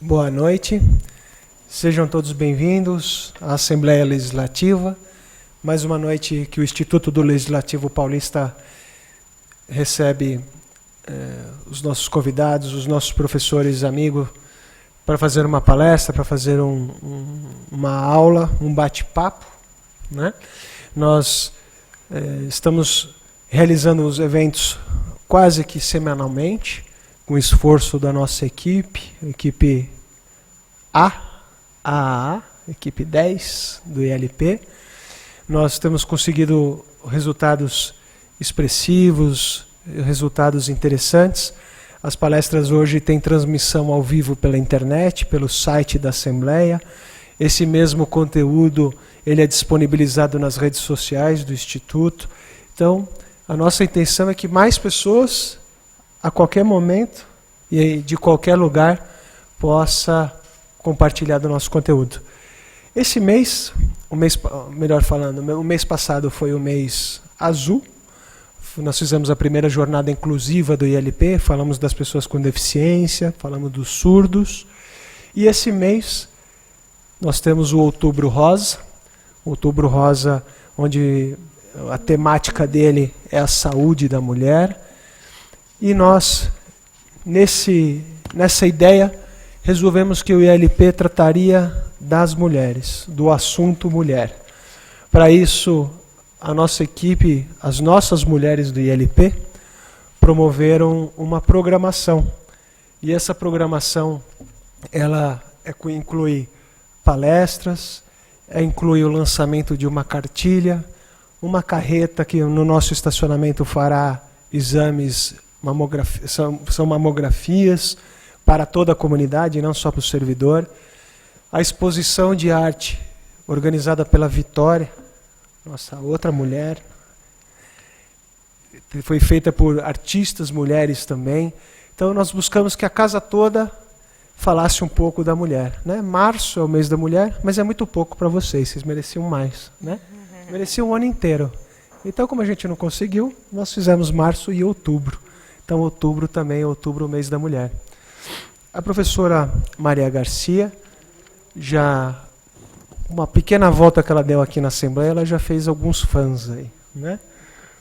Boa noite, sejam todos bem-vindos à Assembleia Legislativa. Mais uma noite que o Instituto do Legislativo Paulista recebe os nossos convidados, os nossos professores amigos, para fazer uma palestra, para fazer uma aula, um bate-papo, né? Nós estamos realizando os eventos quase que semanalmente, com esforço da nossa equipe AAA, equipe 10 do ILP. Nós temos conseguido resultados expressivos, resultados interessantes. As palestras hoje têm transmissão ao vivo pela internet, pelo site da Assembleia. Esse mesmo conteúdo ele é disponibilizado nas redes sociais do Instituto. Então, a nossa intenção é que mais pessoas, a qualquer momento e de qualquer lugar, possa compartilhar do nosso conteúdo. Esse mês, o mês passado foi o mês azul. Nós fizemos a primeira jornada inclusiva do ILP, falamos das pessoas com deficiência, falamos dos surdos. E esse mês nós temos o Outubro Rosa. Outubro Rosa, onde a temática dele é a saúde da mulher. E nós, nessa ideia, resolvemos que o ILP trataria das mulheres, do assunto mulher. Para isso, a nossa equipe, as nossas mulheres do ILP, promoveram uma programação. E essa programação, ela inclui palestras, inclui o lançamento de uma cartilha, uma carreta que no nosso estacionamento fará exames, são mamografias para toda a comunidade, não só para o servidor. A exposição de arte organizada pela Vitória, nossa outra mulher, foi feita por artistas mulheres também. Então nós buscamos que a casa toda falasse um pouco da mulher, né? Março é o mês da mulher, mas é muito pouco para vocês mereciam mais, né? Mereciam o ano inteiro. Então, como a gente não conseguiu, nós fizemos março e outubro. Então, outubro também, outubro, o mês da mulher. A professora Maria Garcia, já uma pequena volta que ela deu aqui na Assembleia, ela já fez alguns fãs aí, né?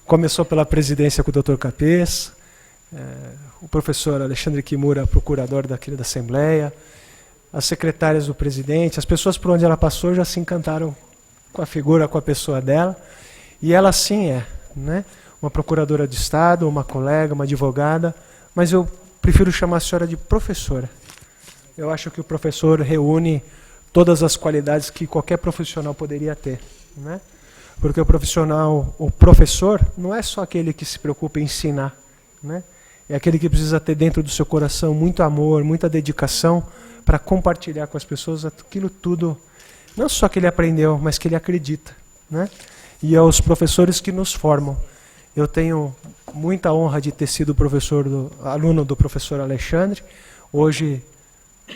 Começou pela presidência com o Dr. Capês, o professor Alexandre Kimura, procurador da Assembleia, as secretárias do presidente, as pessoas por onde ela passou já se encantaram com a figura, com a pessoa dela. E ela sim é, né? Uma procuradora de Estado, uma colega, uma advogada, mas eu prefiro chamar a senhora de professora. Eu acho que o professor reúne todas as qualidades que qualquer profissional poderia ter, né? Porque o professor, não é só aquele que se preocupa em ensinar, né? É aquele que precisa ter dentro do seu coração muito amor, muita dedicação para compartilhar com as pessoas aquilo tudo, não só que ele aprendeu, mas que ele acredita, né? E é os professores que nos formam. Eu tenho muita honra de ter sido aluno do professor Alexandre. Hoje,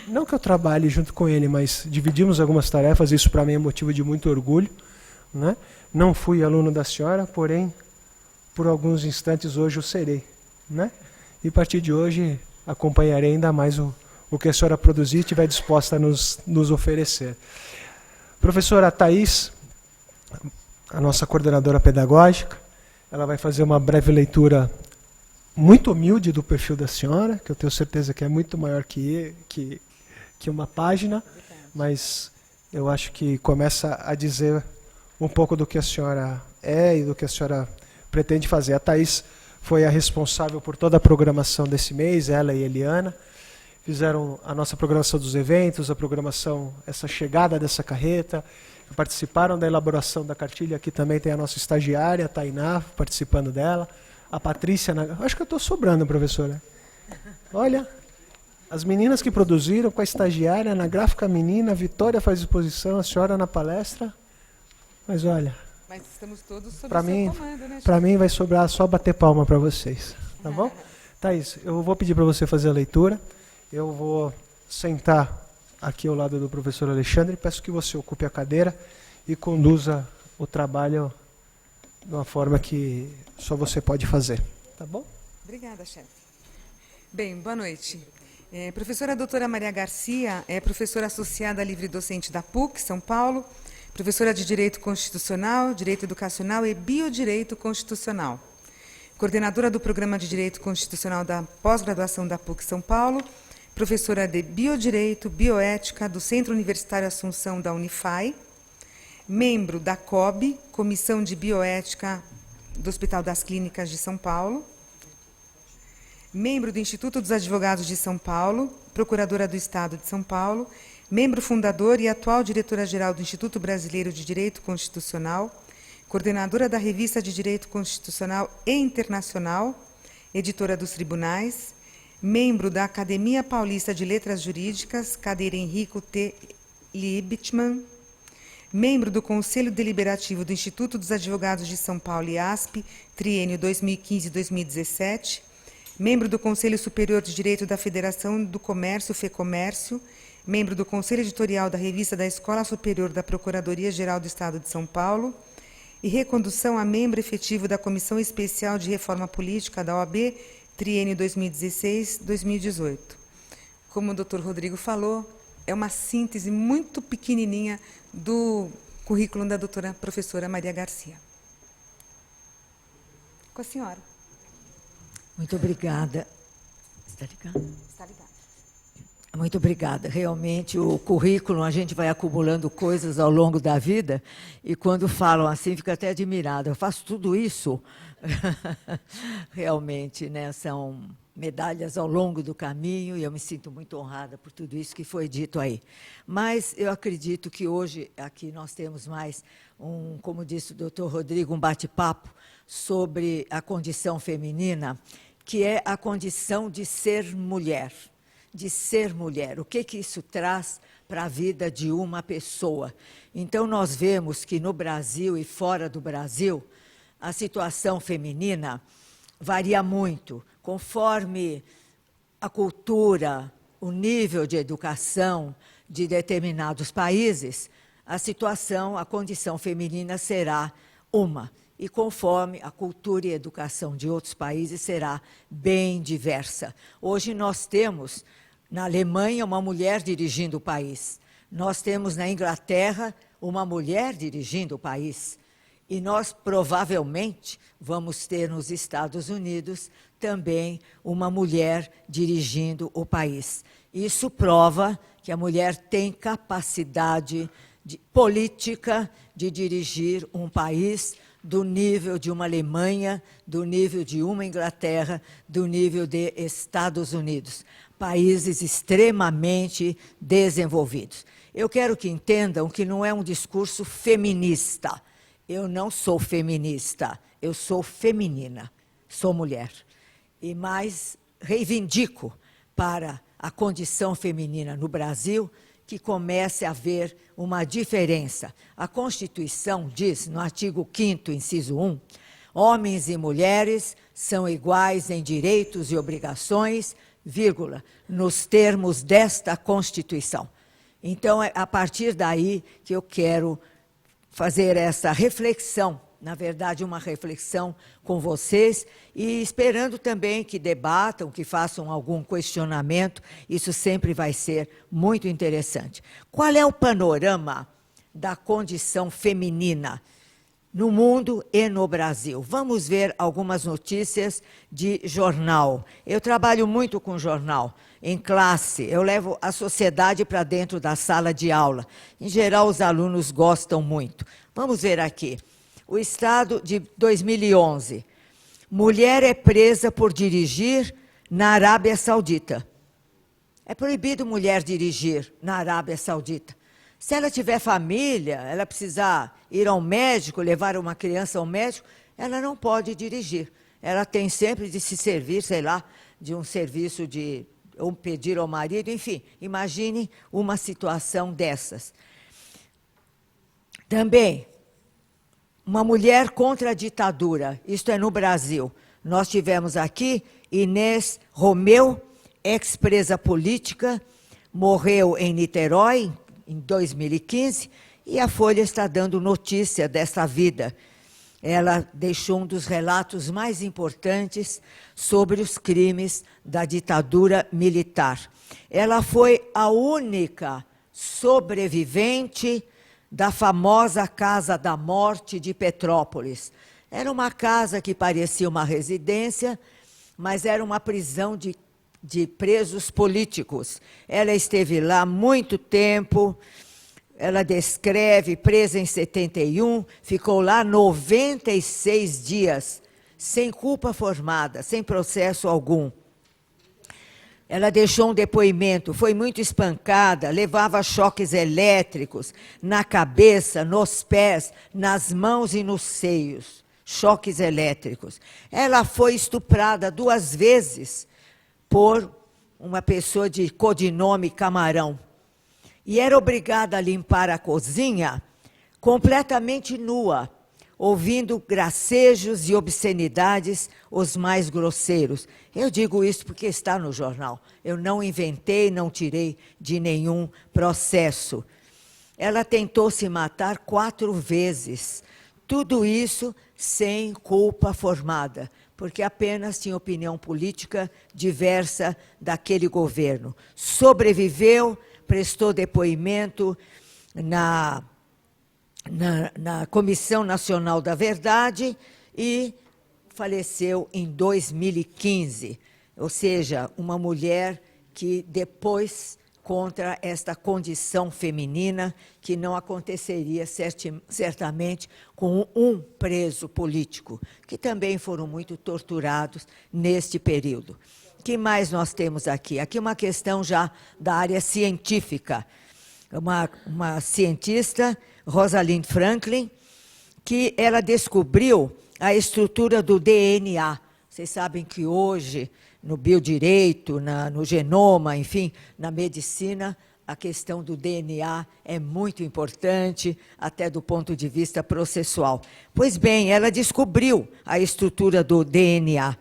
não que eu trabalhe junto com ele, mas dividimos algumas tarefas, isso para mim é motivo de muito orgulho, né? Não fui aluno da senhora, porém, por alguns instantes hoje eu serei, né? E a partir de hoje acompanharei ainda mais o que a senhora produzir e estiver disposta a nos oferecer. Professora Thaís, a nossa coordenadora pedagógica, ela vai fazer uma breve leitura muito humilde do perfil da senhora, que eu tenho certeza que é muito maior que uma página, mas eu acho que começa a dizer um pouco do que a senhora é e do que a senhora pretende fazer. A Thaís foi a responsável por toda a programação desse mês, ela e Eliana. Fizeram a nossa programação dos eventos, a programação, essa chegada dessa carreta, participaram da elaboração da cartilha. Aqui também tem a nossa estagiária, a Tainá, participando dela. A Patrícia, acho que eu estou sobrando, professora. Olha, as meninas que produziram com a estagiária, na gráfica menina, a Vitória faz exposição, a senhora na palestra. Mas olha, mas estamos todos sob seu comando, né? Para mim vai sobrar só bater palma para vocês, tá bom? Thaís, eu vou pedir para você fazer a leitura. Eu vou sentar aqui ao lado do professor Alexandre. Peço que você ocupe a cadeira e conduza o trabalho de uma forma que só você pode fazer. Tá bom? Obrigada, chefe. Bem, boa noite. Professora doutora Maria Garcia é professora associada livre-docente da PUC, São Paulo, professora de Direito Constitucional, Direito Educacional e Biodireito Constitucional. Coordenadora do Programa de Direito Constitucional da Pós-Graduação da PUC, São Paulo, professora de Biodireito, Bioética do Centro Universitário Assunção da Unifai, membro da COB, Comissão de Bioética do Hospital das Clínicas de São Paulo, membro do Instituto dos Advogados de São Paulo, procuradora do Estado de São Paulo, membro fundador e atual diretora-geral do Instituto Brasileiro de Direito Constitucional, coordenadora da Revista de Direito Constitucional e Internacional, editora dos Tribunais, membro da Academia Paulista de Letras Jurídicas, cadeira Henrico T. Liebtman, membro do Conselho Deliberativo do Instituto dos Advogados de São Paulo e ASP, triênio 2015-2017, membro do Conselho Superior de Direito da Federação do Comércio, FEComércio, membro do Conselho Editorial da Revista da Escola Superior da Procuradoria-Geral do Estado de São Paulo e recondução a membro efetivo da Comissão Especial de Reforma Política da OAB, triênio 2016-2018. Como o doutor Rodrigo falou, é uma síntese muito pequenininha do currículo da doutora professora Maria Garcia. Com a senhora. Muito obrigada. Está ligado? Está ligado. Muito obrigada. Realmente, o currículo, a gente vai acumulando coisas ao longo da vida e quando falam assim, fica até admirada. Eu faço tudo isso. Realmente, né? São medalhas ao longo do caminho e eu me sinto muito honrada por tudo isso que foi dito aí. Mas eu acredito que hoje aqui nós temos mais como disse o doutor Rodrigo, um bate-papo sobre a condição feminina, que é a condição de ser mulher. De ser mulher. O que isso traz para a vida de uma pessoa? Então, nós vemos que no Brasil e fora do Brasil, a situação feminina varia muito, conforme a cultura, o nível de educação de determinados países, a situação, a condição feminina será uma. E conforme a cultura e a educação de outros países será bem diversa. Hoje nós temos, na Alemanha, uma mulher dirigindo o país. Nós temos na Inglaterra uma mulher dirigindo o país. E nós, provavelmente, vamos ter nos Estados Unidos também uma mulher dirigindo o país. Isso prova que a mulher tem capacidade política de dirigir um país do nível de uma Alemanha, do nível de uma Inglaterra, do nível de Estados Unidos. Países extremamente desenvolvidos. Eu quero que entendam que não é um discurso feminista. Eu não sou feminista, eu sou feminina, sou mulher. E mais reivindico para a condição feminina no Brasil que comece a haver uma diferença. A Constituição diz, no artigo 5º, inciso 1, homens e mulheres são iguais em direitos e obrigações, vírgula, nos termos desta Constituição. Então, é a partir daí que eu quero fazer essa reflexão, na verdade, uma reflexão com vocês e esperando também que debatam, que façam algum questionamento, isso sempre vai ser muito interessante. Qual é o panorama da condição feminina no mundo e no Brasil? Vamos ver algumas notícias de jornal. Eu trabalho muito com jornal, em classe, eu levo a sociedade para dentro da sala de aula. Em geral, os alunos gostam muito. Vamos ver aqui. O Estado de 2011. Mulher é presa por dirigir na Arábia Saudita. É proibido mulher dirigir na Arábia Saudita. Se ela tiver família, ela precisar ir ao médico, levar uma criança ao médico, ela não pode dirigir. Ela tem sempre de se servir, sei lá, de um serviço de ou pedir ao marido, enfim, imagine uma situação dessas. Também, uma mulher contra a ditadura, isto é no Brasil. Nós tivemos aqui Inês Romeu, ex-presa política, morreu em Niterói, em 2015, e a Folha está dando notícia dessa vida. ela deixou um dos relatos mais importantes sobre os crimes da ditadura militar. Ela foi a única sobrevivente da famosa Casa da Morte de Petrópolis. Era uma casa que parecia uma residência, mas era uma prisão de presos políticos. Ela esteve lá muito tempo. Ela descreve, presa em 71, ficou lá 96 dias, sem culpa formada, sem processo algum. Ela deixou um depoimento, foi muito espancada, levava choques elétricos na cabeça, nos pés, nas mãos e nos seios. Choques elétricos. Ela foi estuprada 2 vezes por uma pessoa de codinome Camarão. E era obrigada a limpar a cozinha completamente nua, ouvindo gracejos e obscenidades os mais grosseiros. Eu digo isso porque está no jornal. Eu não inventei, não tirei de nenhum processo. Ela tentou se matar 4 vezes. Tudo isso sem culpa formada, porque apenas tinha opinião política diversa daquele governo. Sobreviveu, prestou depoimento na Comissão Nacional da Verdade e faleceu em 2015. Ou seja, uma mulher que depois, contra esta condição feminina, que não aconteceria certamente com um preso político, que também foram muito torturados neste período. O que mais nós temos aqui? Aqui uma questão já da área científica. Uma cientista, Rosalind Franklin, que ela descobriu a estrutura do DNA. Vocês sabem que hoje, no biodireito, no genoma, enfim, na medicina, a questão do DNA é muito importante, até do ponto de vista processual. Pois bem, ela descobriu a estrutura do DNA.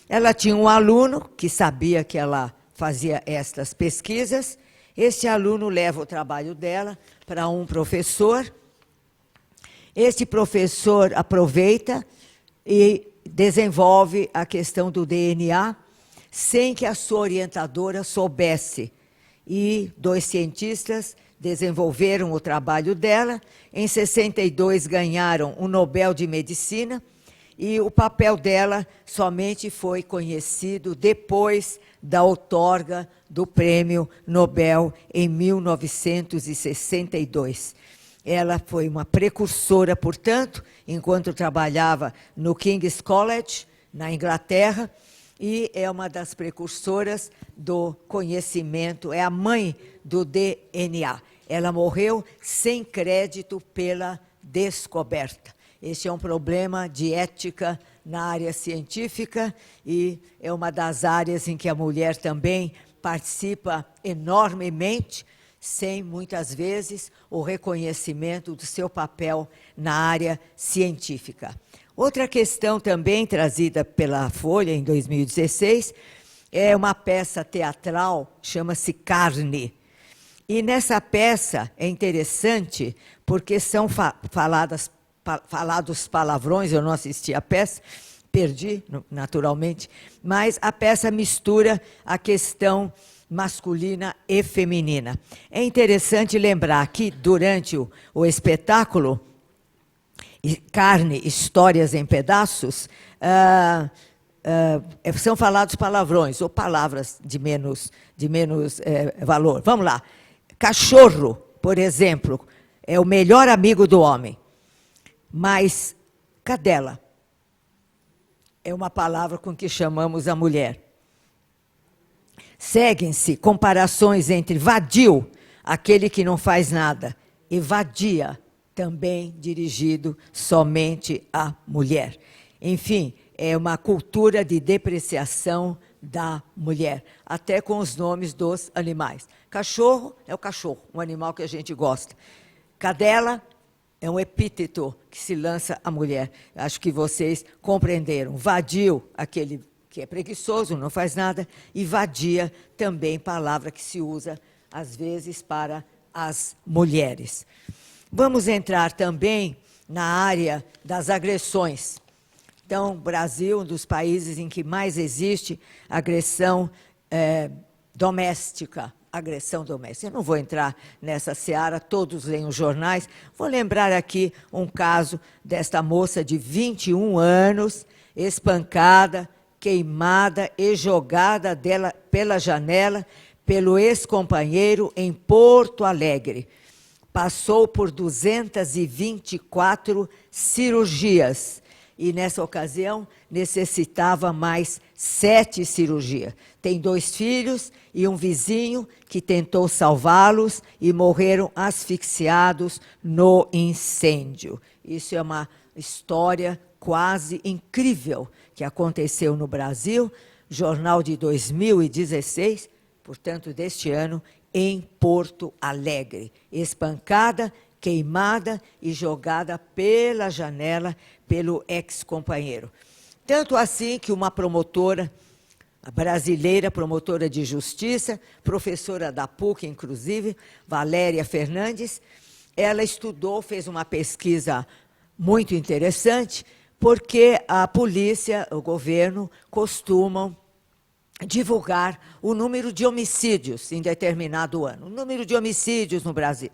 Ela tinha um aluno que sabia que ela fazia estas pesquisas. Este aluno leva o trabalho dela para um professor. Este professor aproveita e desenvolve a questão do DNA sem que a sua orientadora soubesse. E 2 cientistas desenvolveram o trabalho dela. Em 62 ganharam o Nobel de Medicina. E o papel dela somente foi conhecido depois da outorga do Prêmio Nobel em 1962. Ela foi uma precursora, portanto, enquanto trabalhava no King's College, na Inglaterra, e é uma das precursoras do conhecimento, é a mãe do DNA. Ela morreu sem crédito pela descoberta. Este é um problema de ética na área científica e é uma das áreas em que a mulher também participa enormemente, sem, muitas vezes, o reconhecimento do seu papel na área científica. Outra questão também trazida pela Folha em 2016 é uma peça teatral, chama-se Carne. E nessa peça é interessante porque são falados palavrões, eu não assisti a peça, perdi, naturalmente, mas a peça mistura a questão masculina e feminina. É interessante lembrar que, durante o espetáculo, Carne, Histórias em Pedaços, são falados palavrões, ou palavras de menos valor. Vamos lá. Cachorro, por exemplo, é o melhor amigo do homem. Mas cadela é uma palavra com que chamamos a mulher. Seguem-se comparações entre vadio, aquele que não faz nada, e vadia, também dirigido somente à mulher. Enfim, é uma cultura de depreciação da mulher, até com os nomes dos animais. Cachorro é o cachorro, um animal que a gente gosta. Cadela é um epíteto que se lança à mulher. Acho que vocês compreenderam. Vadio, aquele que é preguiçoso, não faz nada, e vadia, também palavra que se usa, às vezes, para as mulheres. Vamos entrar também na área das agressões. Então, o Brasil, um dos países em que mais existe agressão doméstica. Agressão doméstica. Eu não vou entrar nessa seara, todos leem os jornais. Vou lembrar aqui um caso desta moça de 21 anos, espancada, queimada e jogada pela janela pelo ex-companheiro em Porto Alegre. Passou por 224 cirurgias e, nessa ocasião, necessitava mais 7 cirurgias. Tem 2 filhos e um vizinho que tentou salvá-los e morreram asfixiados no incêndio. Isso é uma história quase incrível que aconteceu no Brasil, jornal de 2016, portanto, deste ano, em Porto Alegre. Espancada, queimada e jogada pela janela pelo ex-companheiro. Tanto assim que uma promotora brasileira, promotora de justiça, professora da PUC, inclusive, Valéria Fernandes, ela estudou, fez uma pesquisa muito interessante, porque a polícia, o governo, costumam divulgar o número de homicídios em determinado ano, o número de homicídios no Brasil,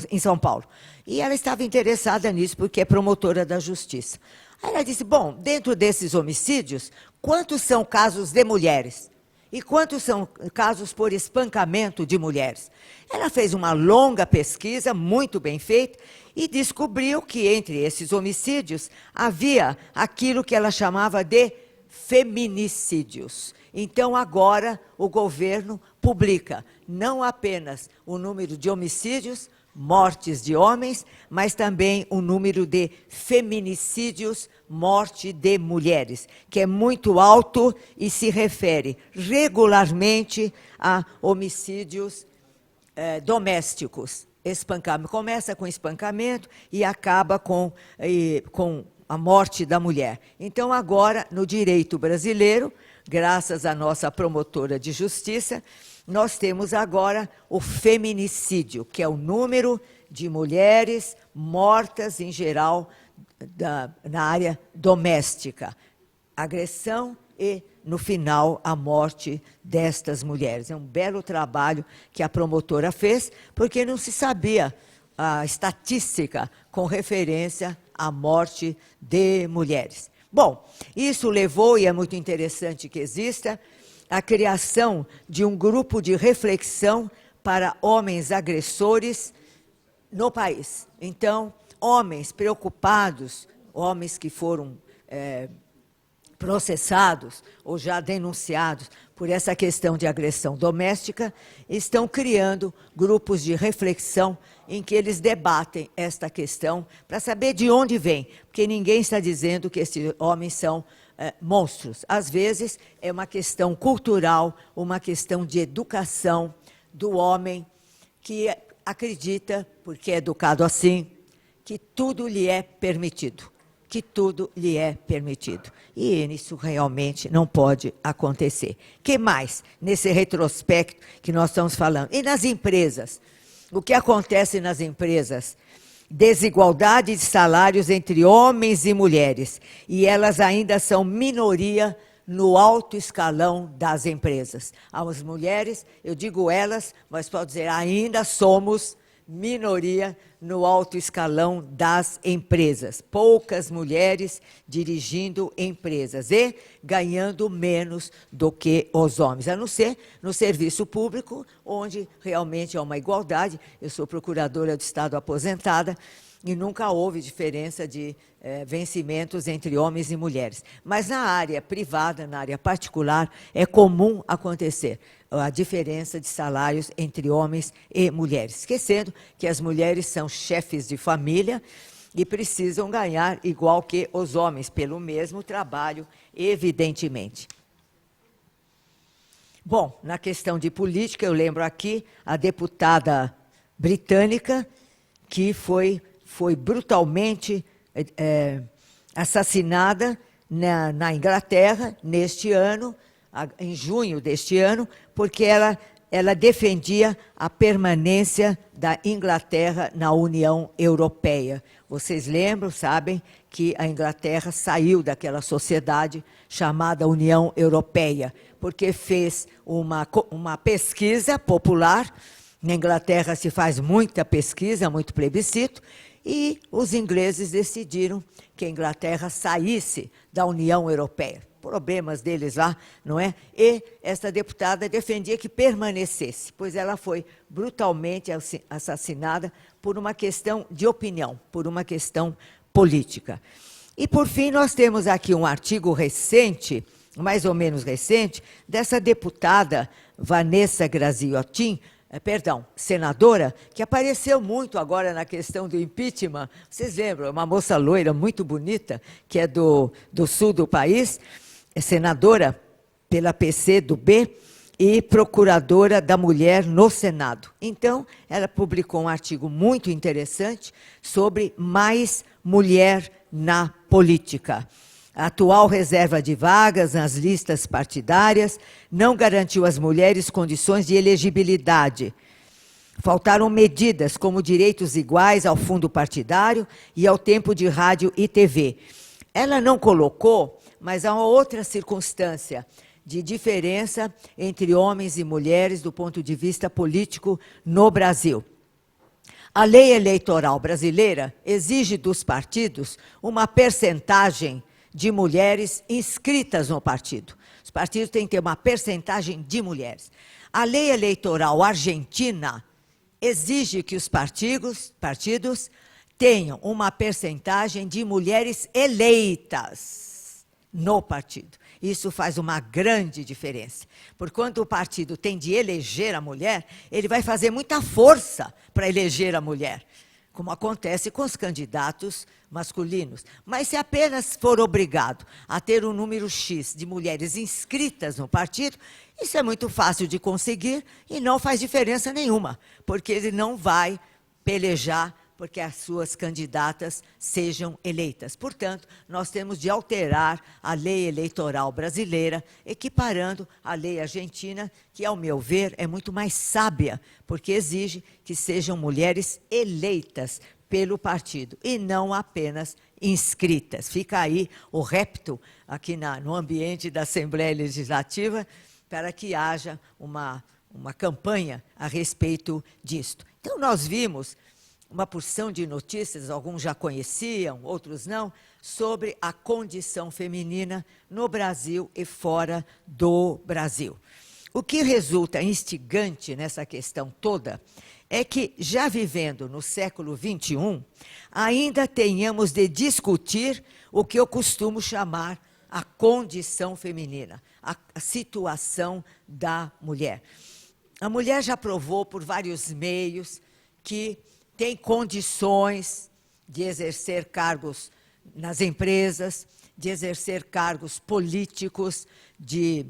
em São Paulo. E ela estava interessada nisso, porque é promotora da justiça. Aí ela disse, bom, dentro desses homicídios, quantos são casos de mulheres? E quantos são casos por espancamento de mulheres? Ela fez uma longa pesquisa, muito bem feita, e descobriu que entre esses homicídios havia aquilo que ela chamava de feminicídios. Então, agora, o governo publica não apenas o número de homicídios, mortes de homens, mas também o número de feminicídios, morte de mulheres, que é muito alto e se refere regularmente a homicídios domésticos. Espancamento. Começa com espancamento e acaba com a morte da mulher. Então, agora, no direito brasileiro, graças à nossa promotora de justiça, nós temos agora o feminicídio, que é o número de mulheres mortas, em geral, na área doméstica. Agressão e, no final, a morte destas mulheres. É um belo trabalho que a promotora fez, porque não se sabia a estatística com referência à morte de mulheres. Bom, isso levou, e é muito interessante que exista, a criação de um grupo de reflexão para homens agressores no país. Então, homens preocupados, homens que foram processados ou já denunciados por essa questão de agressão doméstica, estão criando grupos de reflexão em que eles debatem esta questão para saber de onde vem, porque ninguém está dizendo que esses homens são monstros. Às vezes, é uma questão cultural, uma questão de educação do homem que acredita, porque é educado assim, que tudo lhe é permitido. Que tudo lhe é permitido. E isso realmente não pode acontecer. O que mais nesse retrospecto que nós estamos falando? E nas empresas? O que acontece nas empresas? Desigualdade de salários entre homens e mulheres. E elas ainda são minoria no alto escalão das empresas. As mulheres, eu digo elas, mas pode dizer, ainda somos minoria no alto escalão das empresas. Poucas mulheres dirigindo empresas e ganhando menos do que os homens, a não ser no serviço público, onde realmente há uma igualdade. Eu sou procuradora do Estado aposentada e nunca houve diferença de vencimentos entre homens e mulheres. Mas na área privada, na área particular, é comum acontecer a diferença de salários entre homens e mulheres, esquecendo que as mulheres são chefes de família e precisam ganhar igual que os homens, pelo mesmo trabalho, evidentemente. Bom, na questão de política, eu lembro aqui a deputada britânica que foi brutalmente assassinada na Inglaterra, neste ano, em junho deste ano, porque ela ela defendia a permanência da Inglaterra na União Europeia. Vocês lembram, sabem, que a Inglaterra saiu daquela sociedade chamada União Europeia, porque fez uma pesquisa popular. Na Inglaterra se faz muita pesquisa, muito plebiscito, e os ingleses decidiram que a Inglaterra saísse da União Europeia. Problemas deles lá, não é? E esta deputada defendia que permanecesse, pois ela foi brutalmente assassinada por uma questão de opinião, por uma questão política. E, por fim, nós temos aqui um artigo recente, mais ou menos recente, dessa deputada Vanessa Graziotin, senadora, que apareceu muito agora na questão do impeachment. Vocês lembram? É uma moça loira, muito bonita, que é do sul do país, é senadora pela PCdoB e procuradora da mulher no Senado. Então, ela publicou um artigo muito interessante sobre mais mulher na política. A atual reserva de vagas nas listas partidárias não garantiu às mulheres condições de elegibilidade. Faltaram medidas como direitos iguais ao fundo partidário e ao tempo de rádio e TV. Ela não colocou, mas há uma outra circunstância de diferença entre homens e mulheres do ponto de vista político no Brasil. A lei eleitoral brasileira exige dos partidos uma percentagem de mulheres inscritas no partido. Os partidos têm que ter uma percentagem de mulheres. A lei eleitoral argentina exige que os partidos tenham uma percentagem de mulheres eleitas no partido. Isso faz uma grande diferença. Porquanto o partido tem de eleger a mulher, ele vai fazer muita força para eleger a mulher, como acontece com os candidatos masculinos. Mas se apenas for obrigado a ter um número X de mulheres inscritas no partido, isso é muito fácil de conseguir e não faz diferença nenhuma, porque ele não vai pelejar porque as suas candidatas sejam eleitas. Portanto, nós temos de alterar a lei eleitoral brasileira, equiparando a lei argentina, que, ao meu ver, é muito mais sábia, porque exige que sejam mulheres eleitas pelo partido, e não apenas inscritas. Fica aí o repto, aqui no ambiente da Assembleia Legislativa, para que haja uma campanha a respeito disto. Então, nós vimos uma porção de notícias, alguns já conheciam, outros não, sobre a condição feminina no Brasil e fora do Brasil. O que resulta instigante nessa questão toda é que, já vivendo no século XXI, ainda tenhamos de discutir o que eu costumo chamar a condição feminina, a situação da mulher. A mulher já provou por vários meios que tem condições de exercer cargos nas empresas, de exercer cargos políticos de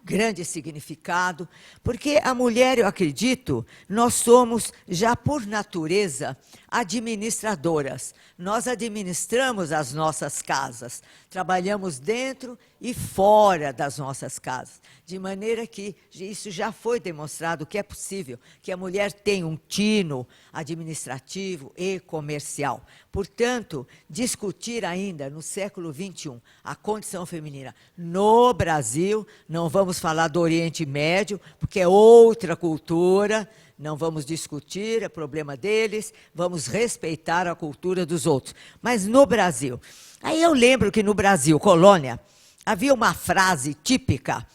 grande significado, porque a mulher, eu acredito, nós somos, já por natureza, administradoras. Nós administramos as nossas casas, trabalhamos dentro e fora das nossas casas, de maneira que isso já foi demonstrado que é possível, que a mulher tem um tino administrativo e comercial. Portanto, discutir ainda no século XXI a condição feminina no Brasil, não vamos falar do Oriente Médio, porque é outra cultura, não vamos discutir, é problema deles, vamos respeitar a cultura dos outros. Mas no Brasil, aí eu lembro que no Brasil, colônia, havia uma frase típica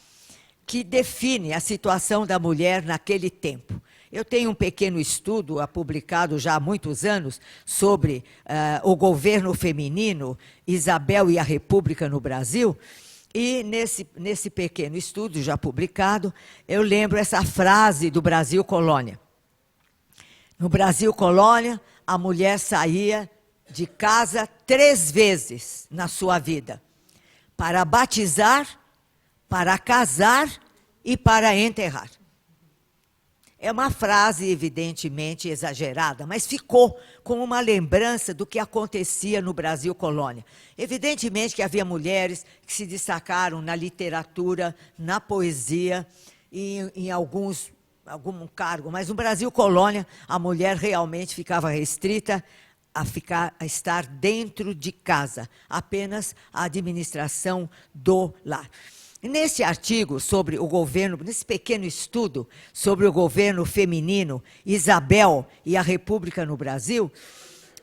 que define a situação da mulher naquele tempo. Eu tenho um pequeno estudo, publicado já há muitos anos, sobre o governo feminino, Isabel e a República no Brasil, e nesse pequeno estudo já publicado, eu lembro essa frase do Brasil Colônia. No Brasil Colônia, a mulher saía de casa 3 vezes na sua vida, para batizar, para casar e para enterrar. É uma frase, evidentemente, exagerada, mas ficou como uma lembrança do que acontecia no Brasil Colônia. Evidentemente que havia mulheres que se destacaram na literatura, na poesia, e em algum cargo, mas no Brasil colônia, a mulher realmente ficava restrita a estar dentro de casa, apenas a administração do lar. Nesse artigo sobre o governo, nesse pequeno estudo sobre o governo feminino, Isabel e a República no Brasil,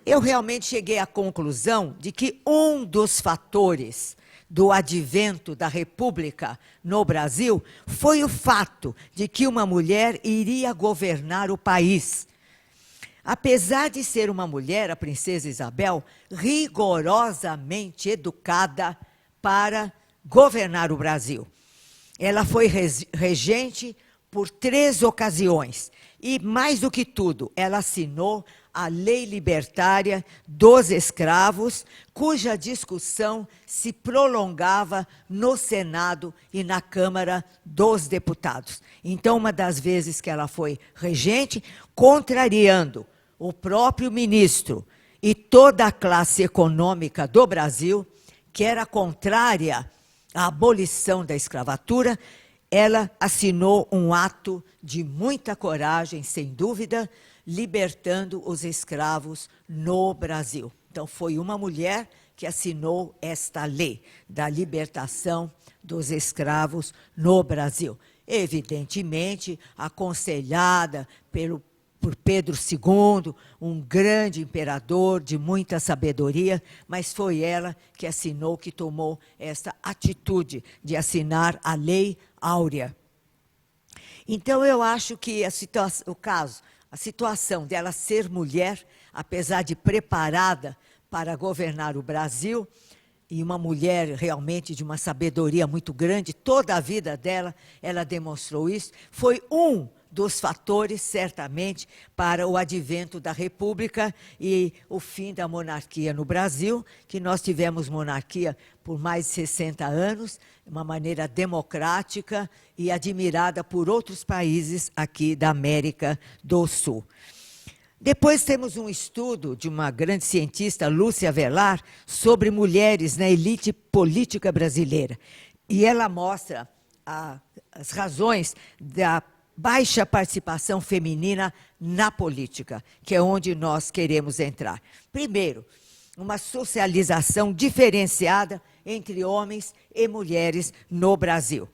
eu realmente cheguei à conclusão de que um dos fatores do advento da República no Brasil foi o fato de que uma mulher iria governar o país. Apesar de ser uma mulher, a princesa Isabel, rigorosamente educada para governar o Brasil. Ela foi regente por 3 ocasiões e, mais do que tudo, ela assinou a Lei Libertária dos Escravos, cuja discussão se prolongava no Senado e na Câmara dos Deputados. Então, uma das vezes que ela foi regente, contrariando o próprio ministro e toda a classe econômica do Brasil, que era contrária à abolição da escravatura, ela assinou um ato de muita coragem, sem dúvida, libertando os escravos no Brasil. Então, foi uma mulher que assinou esta lei da libertação dos escravos no Brasil. Evidentemente, aconselhada por Pedro II, um grande imperador de muita sabedoria, mas foi ela que assinou, que tomou essa atitude de assinar a Lei Áurea. Então, eu acho que a situação dela ser mulher, apesar de preparada para governar o Brasil, e uma mulher realmente de uma sabedoria muito grande, toda a vida dela, ela demonstrou isso, foi um dos fatores, certamente, para o advento da República e o fim da monarquia no Brasil, que nós tivemos monarquia por mais de 60 anos, de uma maneira democrática e admirada por outros países aqui da América do Sul. Depois temos um estudo de uma grande cientista, Lúcia Velar, sobre mulheres na elite política brasileira. E ela mostra as razões da baixa participação feminina na política, que é onde nós queremos entrar. Primeiro, uma socialização diferenciada entre homens e mulheres no Brasil.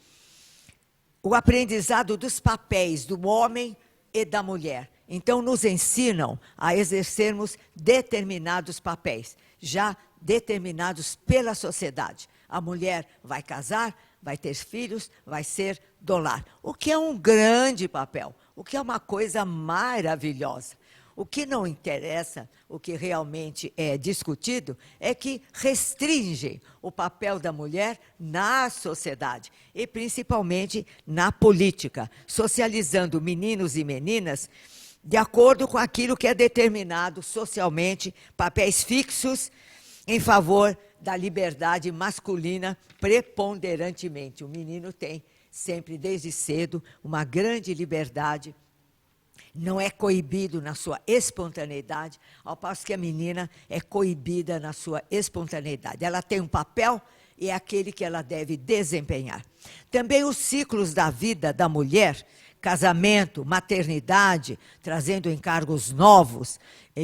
O aprendizado dos papéis do homem e da mulher. Então, nos ensinam a exercermos determinados papéis, já determinados pela sociedade. A mulher vai casar, vai ter filhos, vai ser do lar. O que é um grande papel, o que é uma coisa maravilhosa. O que não interessa, o que realmente é discutido, é que restringem o papel da mulher na sociedade, e principalmente na política, socializando meninos e meninas de acordo com aquilo que é determinado socialmente, papéis fixos em favor da liberdade masculina preponderantemente. O menino tem sempre, desde cedo, uma grande liberdade, não é coibido na sua espontaneidade, ao passo que a menina é coibida na sua espontaneidade. Ela tem um papel e é aquele que ela deve desempenhar. Também os ciclos da vida da mulher, casamento, maternidade, trazendo encargos novos,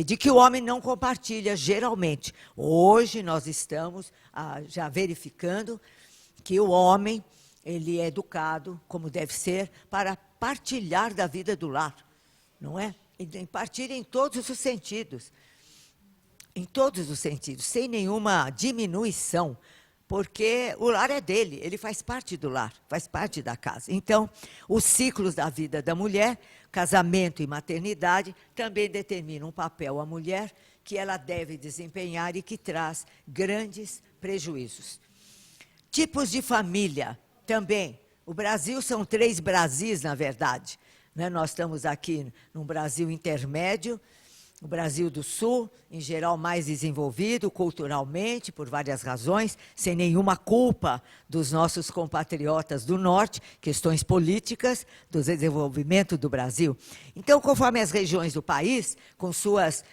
de que o homem não compartilha, geralmente. Hoje nós estamos já verificando que o homem ele é educado, como deve ser, para partilhar da vida do lar, não é? E partilha em todos os sentidos. Em todos os sentidos, sem nenhuma diminuição, porque o lar é dele, ele faz parte do lar, faz parte da casa. Então, os ciclos da vida da mulher, casamento e maternidade, também determinam um papel à mulher que ela deve desempenhar e que traz grandes prejuízos. Tipos de família, também. O Brasil são 3 Brasis, na verdade. Né? Nós estamos aqui num Brasil intermédio, o Brasil do Sul, em geral, mais desenvolvido culturalmente, por várias razões, sem nenhuma culpa dos nossos compatriotas do Norte, questões políticas, do desenvolvimento do Brasil. Então, conforme as regiões do país, com suas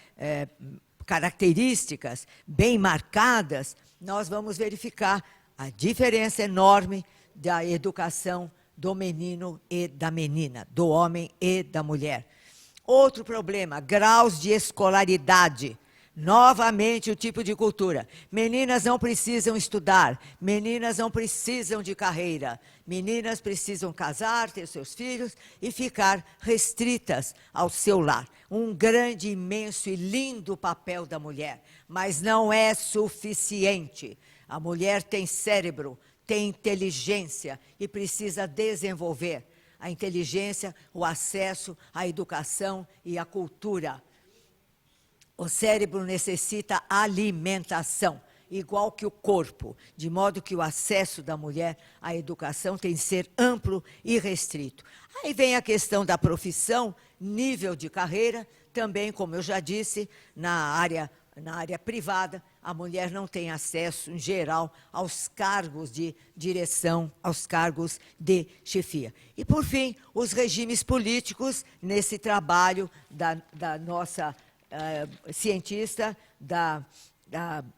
características bem marcadas, nós vamos verificar a diferença enorme da educação do menino e da menina, do homem e da mulher. Outro problema, graus de escolaridade. Novamente, o tipo de cultura. Meninas não precisam estudar, meninas não precisam de carreira, meninas precisam casar, ter seus filhos e ficar restritas ao seu lar. Um grande, imenso e lindo papel da mulher, mas não é suficiente. A mulher tem cérebro, tem inteligência e precisa desenvolver a inteligência, o acesso à educação e à cultura. O cérebro necessita alimentação, igual que o corpo, de modo que o acesso da mulher à educação tem que ser amplo e restrito. Aí vem a questão da profissão, nível de carreira, também, como eu já disse, na área privada, a mulher não tem acesso, em geral, aos cargos de direção, aos cargos de chefia. E, por fim, os regimes políticos, nesse trabalho da nossa cientista, da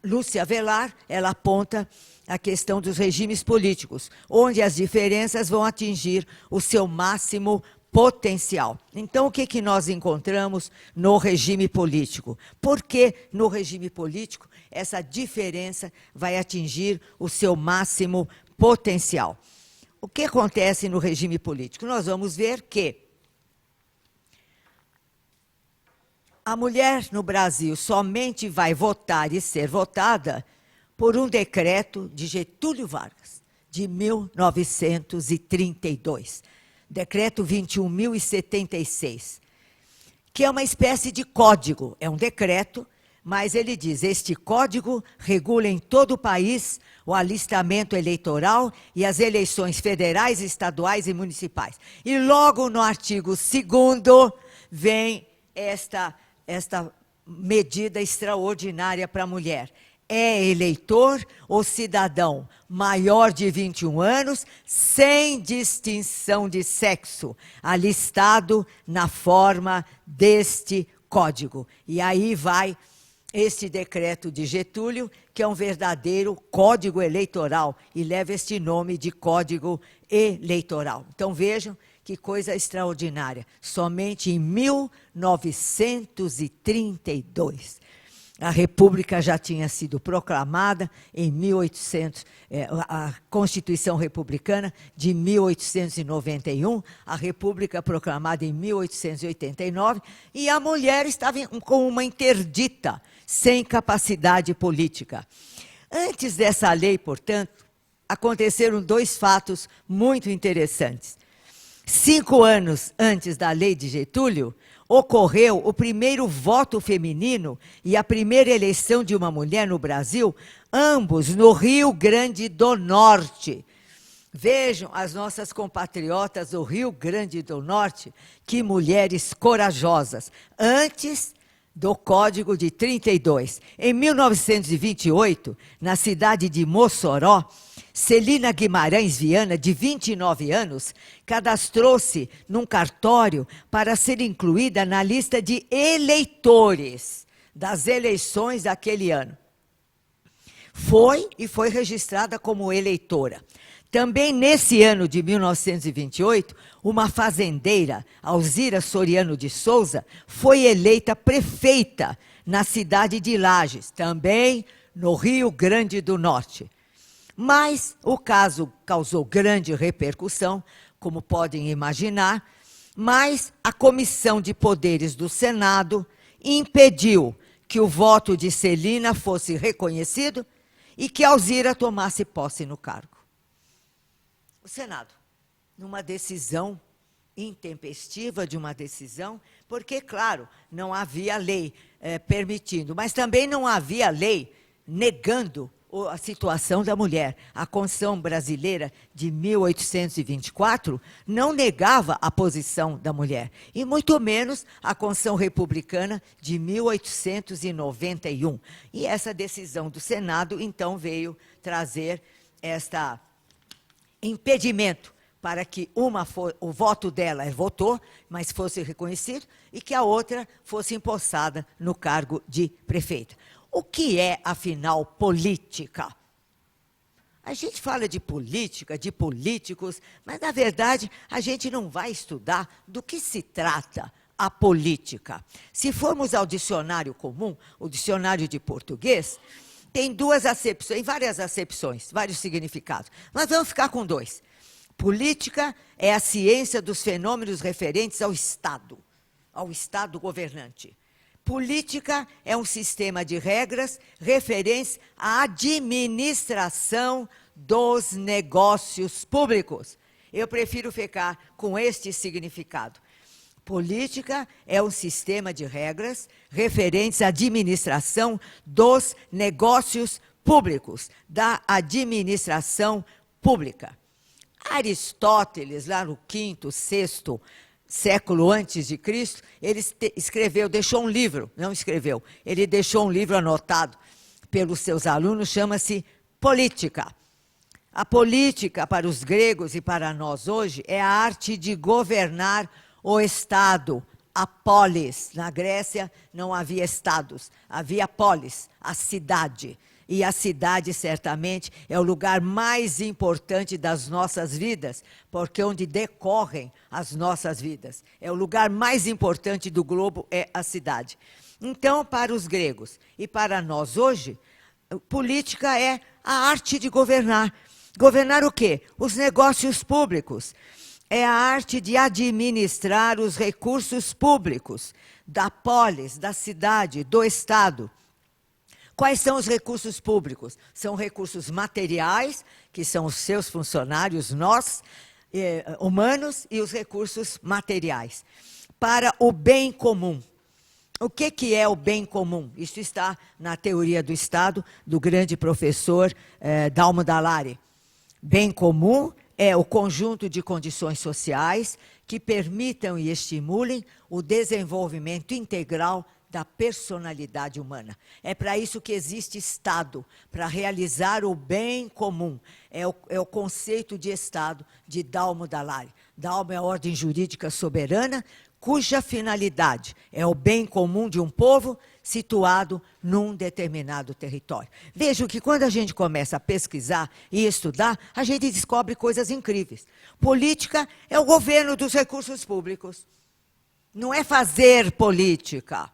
Lúcia Velar, ela aponta a questão dos regimes políticos, onde as diferenças vão atingir o seu máximo potencial. Então, o que nós encontramos no regime político? Por que no regime político essa diferença vai atingir o seu máximo potencial? O que acontece no regime político? Nós vamos ver que a mulher no Brasil somente vai votar e ser votada por um decreto de Getúlio Vargas, de 1932. Decreto 21.076, que é uma espécie de código, é um decreto, mas ele diz, este código regula em todo o país o alistamento eleitoral e as eleições federais, estaduais e municipais. E logo no artigo 2º vem esta medida extraordinária para a mulher. É eleitor ou cidadão maior de 21 anos, sem distinção de sexo, alistado na forma deste código. E aí vai este decreto de Getúlio, que é um verdadeiro código eleitoral, e leva este nome de Código Eleitoral. Então, vejam que coisa extraordinária. Somente em 1932, a República já tinha sido proclamada em 1800, a Constituição Republicana de 1891, a República proclamada em 1889, e a mulher estava com uma interdita, sem capacidade política. Antes dessa lei, portanto, aconteceram 2 fatos muito interessantes. 5 anos antes da lei de Getúlio, ocorreu o primeiro voto feminino e a primeira eleição de uma mulher no Brasil, ambos no Rio Grande do Norte. Vejam as nossas compatriotas do Rio Grande do Norte, que mulheres corajosas, antes do Código de 32. Em 1928, na cidade de Mossoró, Celina Guimarães Viana, de 29 anos, cadastrou-se num cartório para ser incluída na lista de eleitores das eleições daquele ano. Foi registrada como eleitora. Também nesse ano de 1928, uma fazendeira, Alzira Soriano de Souza, foi eleita prefeita na cidade de Lages, também no Rio Grande do Norte. Mas o caso causou grande repercussão, como podem imaginar, mas a Comissão de Poderes do Senado impediu que o voto de Celina fosse reconhecido e que Alzira tomasse posse no cargo. O Senado, numa decisão intempestiva de uma decisão, porque, claro, não havia lei permitindo, mas também não havia lei negando a situação da mulher. A Constituição brasileira de 1824 não negava a posição da mulher, e muito menos a Constituição republicana de 1891. E essa decisão do Senado, então, veio trazer este impedimento para que o voto dela votou, mas fosse reconhecido, e que a outra fosse empossada no cargo de prefeita. O que é, afinal, política? A gente fala de política, de políticos, mas, na verdade, a gente não vai estudar do que se trata a política. Se formos ao dicionário comum, o dicionário de português, tem duas acepções, várias acepções, vários significados. Mas vamos ficar com dois. Política é a ciência dos fenômenos referentes ao Estado governante. Política é um sistema de regras referentes à administração dos negócios públicos. Eu prefiro ficar com este significado. Política é um sistema de regras referentes à administração dos negócios públicos, da administração pública. Aristóteles, lá no quinto, sexto século antes de Cristo, ele escreveu, deixou um livro, não escreveu, ele deixou um livro anotado pelos seus alunos, chama-se Política. A política, para os gregos e para nós hoje, é a arte de governar o Estado, a polis. Na Grécia não havia estados, havia polis, a cidade. E a cidade, certamente, é o lugar mais importante das nossas vidas, porque é onde decorrem as nossas vidas. É o lugar mais importante do globo, é a cidade. Então, para os gregos e para nós hoje, política é a arte de governar. Governar o quê? Os negócios públicos. É a arte de administrar os recursos públicos da polis, da cidade, do Estado. Quais são os recursos públicos? São recursos materiais, que são os seus funcionários, nós, humanos, e os recursos materiais, para o bem comum. O que é o bem comum? Isso está na teoria do Estado, do grande professor Dalmo Dallari. Bem comum é o conjunto de condições sociais que permitam e estimulem o desenvolvimento integral da personalidade humana. É para isso que existe Estado, para realizar o bem comum. É o conceito de Estado de Dalmo Dallari. Dalmo é a ordem jurídica soberana, cuja finalidade é o bem comum de um povo situado num determinado território. Vejam que quando a gente começa a pesquisar e estudar, a gente descobre coisas incríveis. Política é o governo dos recursos públicos. Não é fazer política.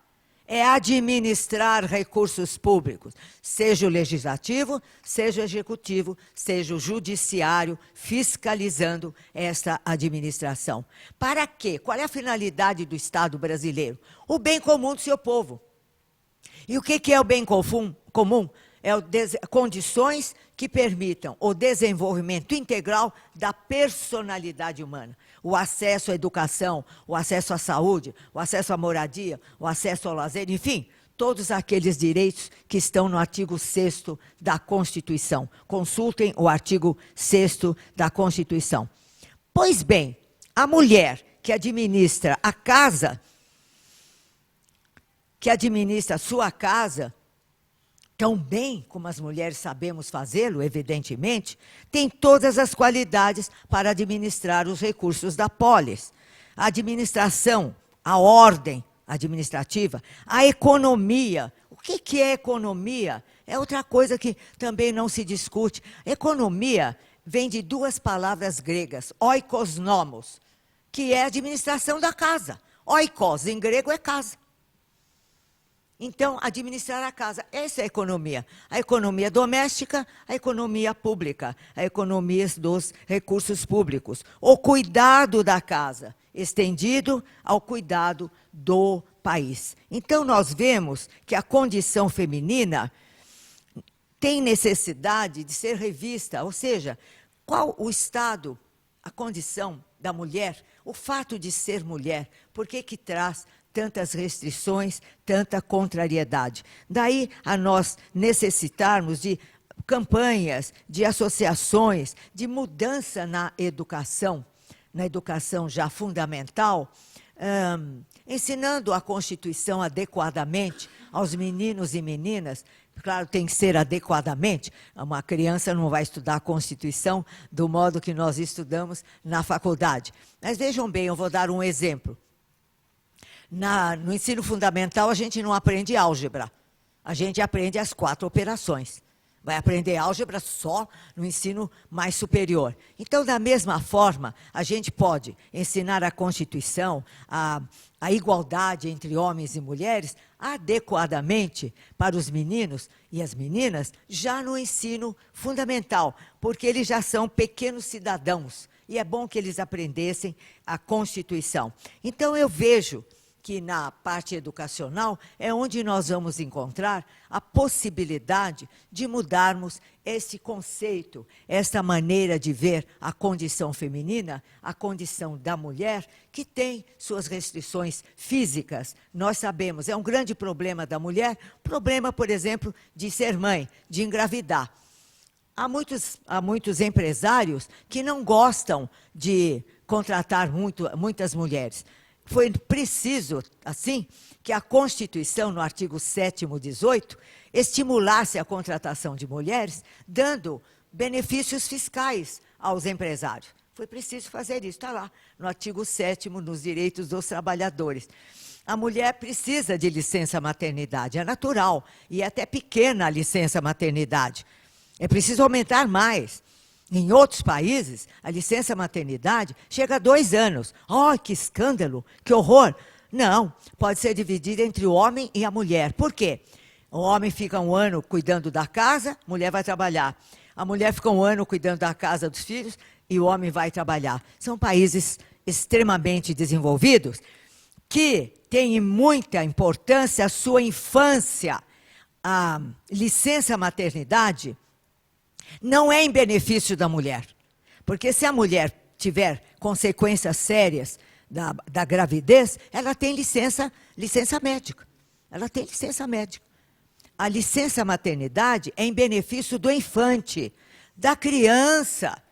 É administrar recursos públicos, seja o legislativo, seja o executivo, seja o judiciário, fiscalizando essa administração. Para quê? Qual é a finalidade do Estado brasileiro? O bem comum do seu povo. E o que é o bem comum? É condições que permitam o desenvolvimento integral da personalidade humana. O acesso à educação, o acesso à saúde, o acesso à moradia, o acesso ao lazer, enfim, todos aqueles direitos que estão no artigo 6º da Constituição. Consultem o artigo 6º da Constituição. Pois bem, a mulher que administra a casa, que administra a sua casa, tão bem como as mulheres sabemos fazê-lo, evidentemente, tem todas as qualidades para administrar os recursos da polis. A administração, a ordem administrativa, a economia. O que é economia? É outra coisa que também não se discute. Economia vem de duas palavras gregas, oikos nomos, que é a administração da casa. Oikos, em grego, é casa. Então, administrar a casa, essa é a economia. A economia doméstica, a economia pública, a economia dos recursos públicos. O cuidado da casa, estendido ao cuidado do país. Então, nós vemos que a condição feminina tem necessidade de ser revista, ou seja, qual o estado, a condição da mulher, o fato de ser mulher, por que traz tantas restrições, tanta contrariedade. Daí a nós necessitarmos de campanhas, de associações, de mudança na educação já fundamental, ensinando a Constituição adequadamente aos meninos e meninas. Claro, tem que ser adequadamente. Uma criança não vai estudar a Constituição do modo que nós estudamos na faculdade. Mas vejam bem, eu vou dar um exemplo. No ensino fundamental, a gente não aprende álgebra. A gente aprende as 4 operações. Vai aprender álgebra só no ensino mais superior. Então, da mesma forma, a gente pode ensinar a Constituição, a igualdade entre homens e mulheres, adequadamente para os meninos e as meninas, já no ensino fundamental, porque eles já são pequenos cidadãos, e é bom que eles aprendessem a Constituição. Então, eu vejo que na parte educacional é onde nós vamos encontrar a possibilidade de mudarmos esse conceito, essa maneira de ver a condição feminina, a condição da mulher, que tem suas restrições físicas. Nós sabemos, é um grande problema da mulher, problema, por exemplo, de ser mãe, de engravidar. Há muitos empresários que não gostam de contratar muitas mulheres. Foi preciso, assim, que a Constituição, no artigo 7º, 18, estimulasse a contratação de mulheres, dando benefícios fiscais aos empresários. Foi preciso fazer isso, está lá, no artigo 7º, nos direitos dos trabalhadores. A mulher precisa de licença maternidade, é natural, e é até pequena a licença maternidade. É preciso aumentar mais. Em outros países, a licença maternidade chega a 2 anos. Oh, que escândalo, que horror. Não, pode ser dividida entre o homem e a mulher. Por quê? O homem fica 1 ano cuidando da casa, a mulher vai trabalhar. A mulher fica 1 ano cuidando da casa dos filhos e o homem vai trabalhar. São países extremamente desenvolvidos que têm muita importância a sua infância. A licença maternidade não é em benefício da mulher, porque se a mulher tiver consequências sérias da gravidez, ela tem licença médica. Ela tem licença médica. A licença maternidade é em benefício do infante, da criança,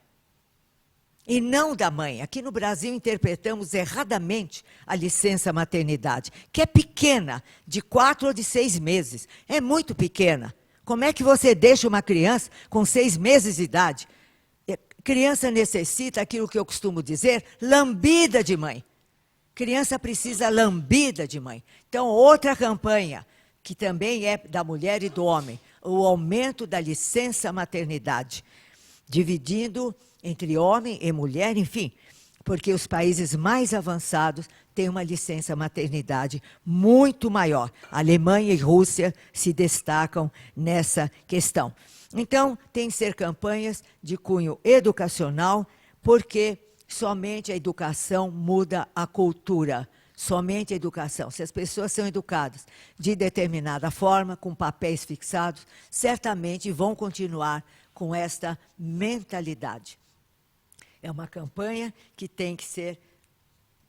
e não da mãe. Aqui no Brasil interpretamos erradamente a licença maternidade, que é pequena, de 4 ou de 6 meses. É muito pequena. Como é que você deixa uma criança com 6 meses de idade? Criança necessita, aquilo que eu costumo dizer, lambida de mãe. Criança precisa lambida de mãe. Então, outra campanha, que também é da mulher e do homem, o aumento da licença maternidade, dividindo entre homem e mulher, enfim, porque os países mais avançados têm uma licença maternidade muito maior. A Alemanha e Rússia se destacam nessa questão. Então, tem que ser campanhas de cunho educacional, porque somente a educação muda a cultura. Somente a educação. Se as pessoas são educadas de determinada forma, com papéis fixados, certamente vão continuar com esta mentalidade. É uma campanha que tem que ser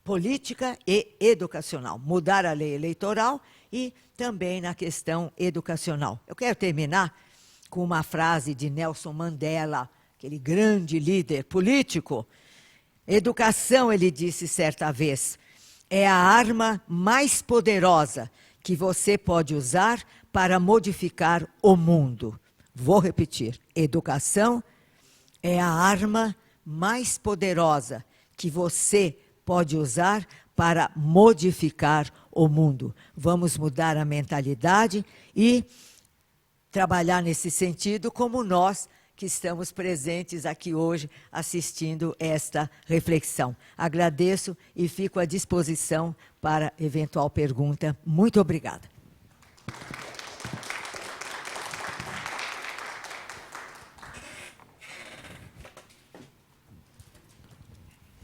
política e educacional. Mudar a lei eleitoral e também na questão educacional. Eu quero terminar com uma frase de Nelson Mandela, aquele grande líder político. Educação, ele disse certa vez, é a arma mais poderosa que você pode usar para modificar o mundo. Vou repetir. Educação é a arma mais poderosa que você pode usar para modificar o mundo. Vamos mudar a mentalidade e trabalhar nesse sentido, como nós que estamos presentes aqui hoje assistindo esta reflexão. Agradeço e fico à disposição para eventual pergunta. Muito obrigada.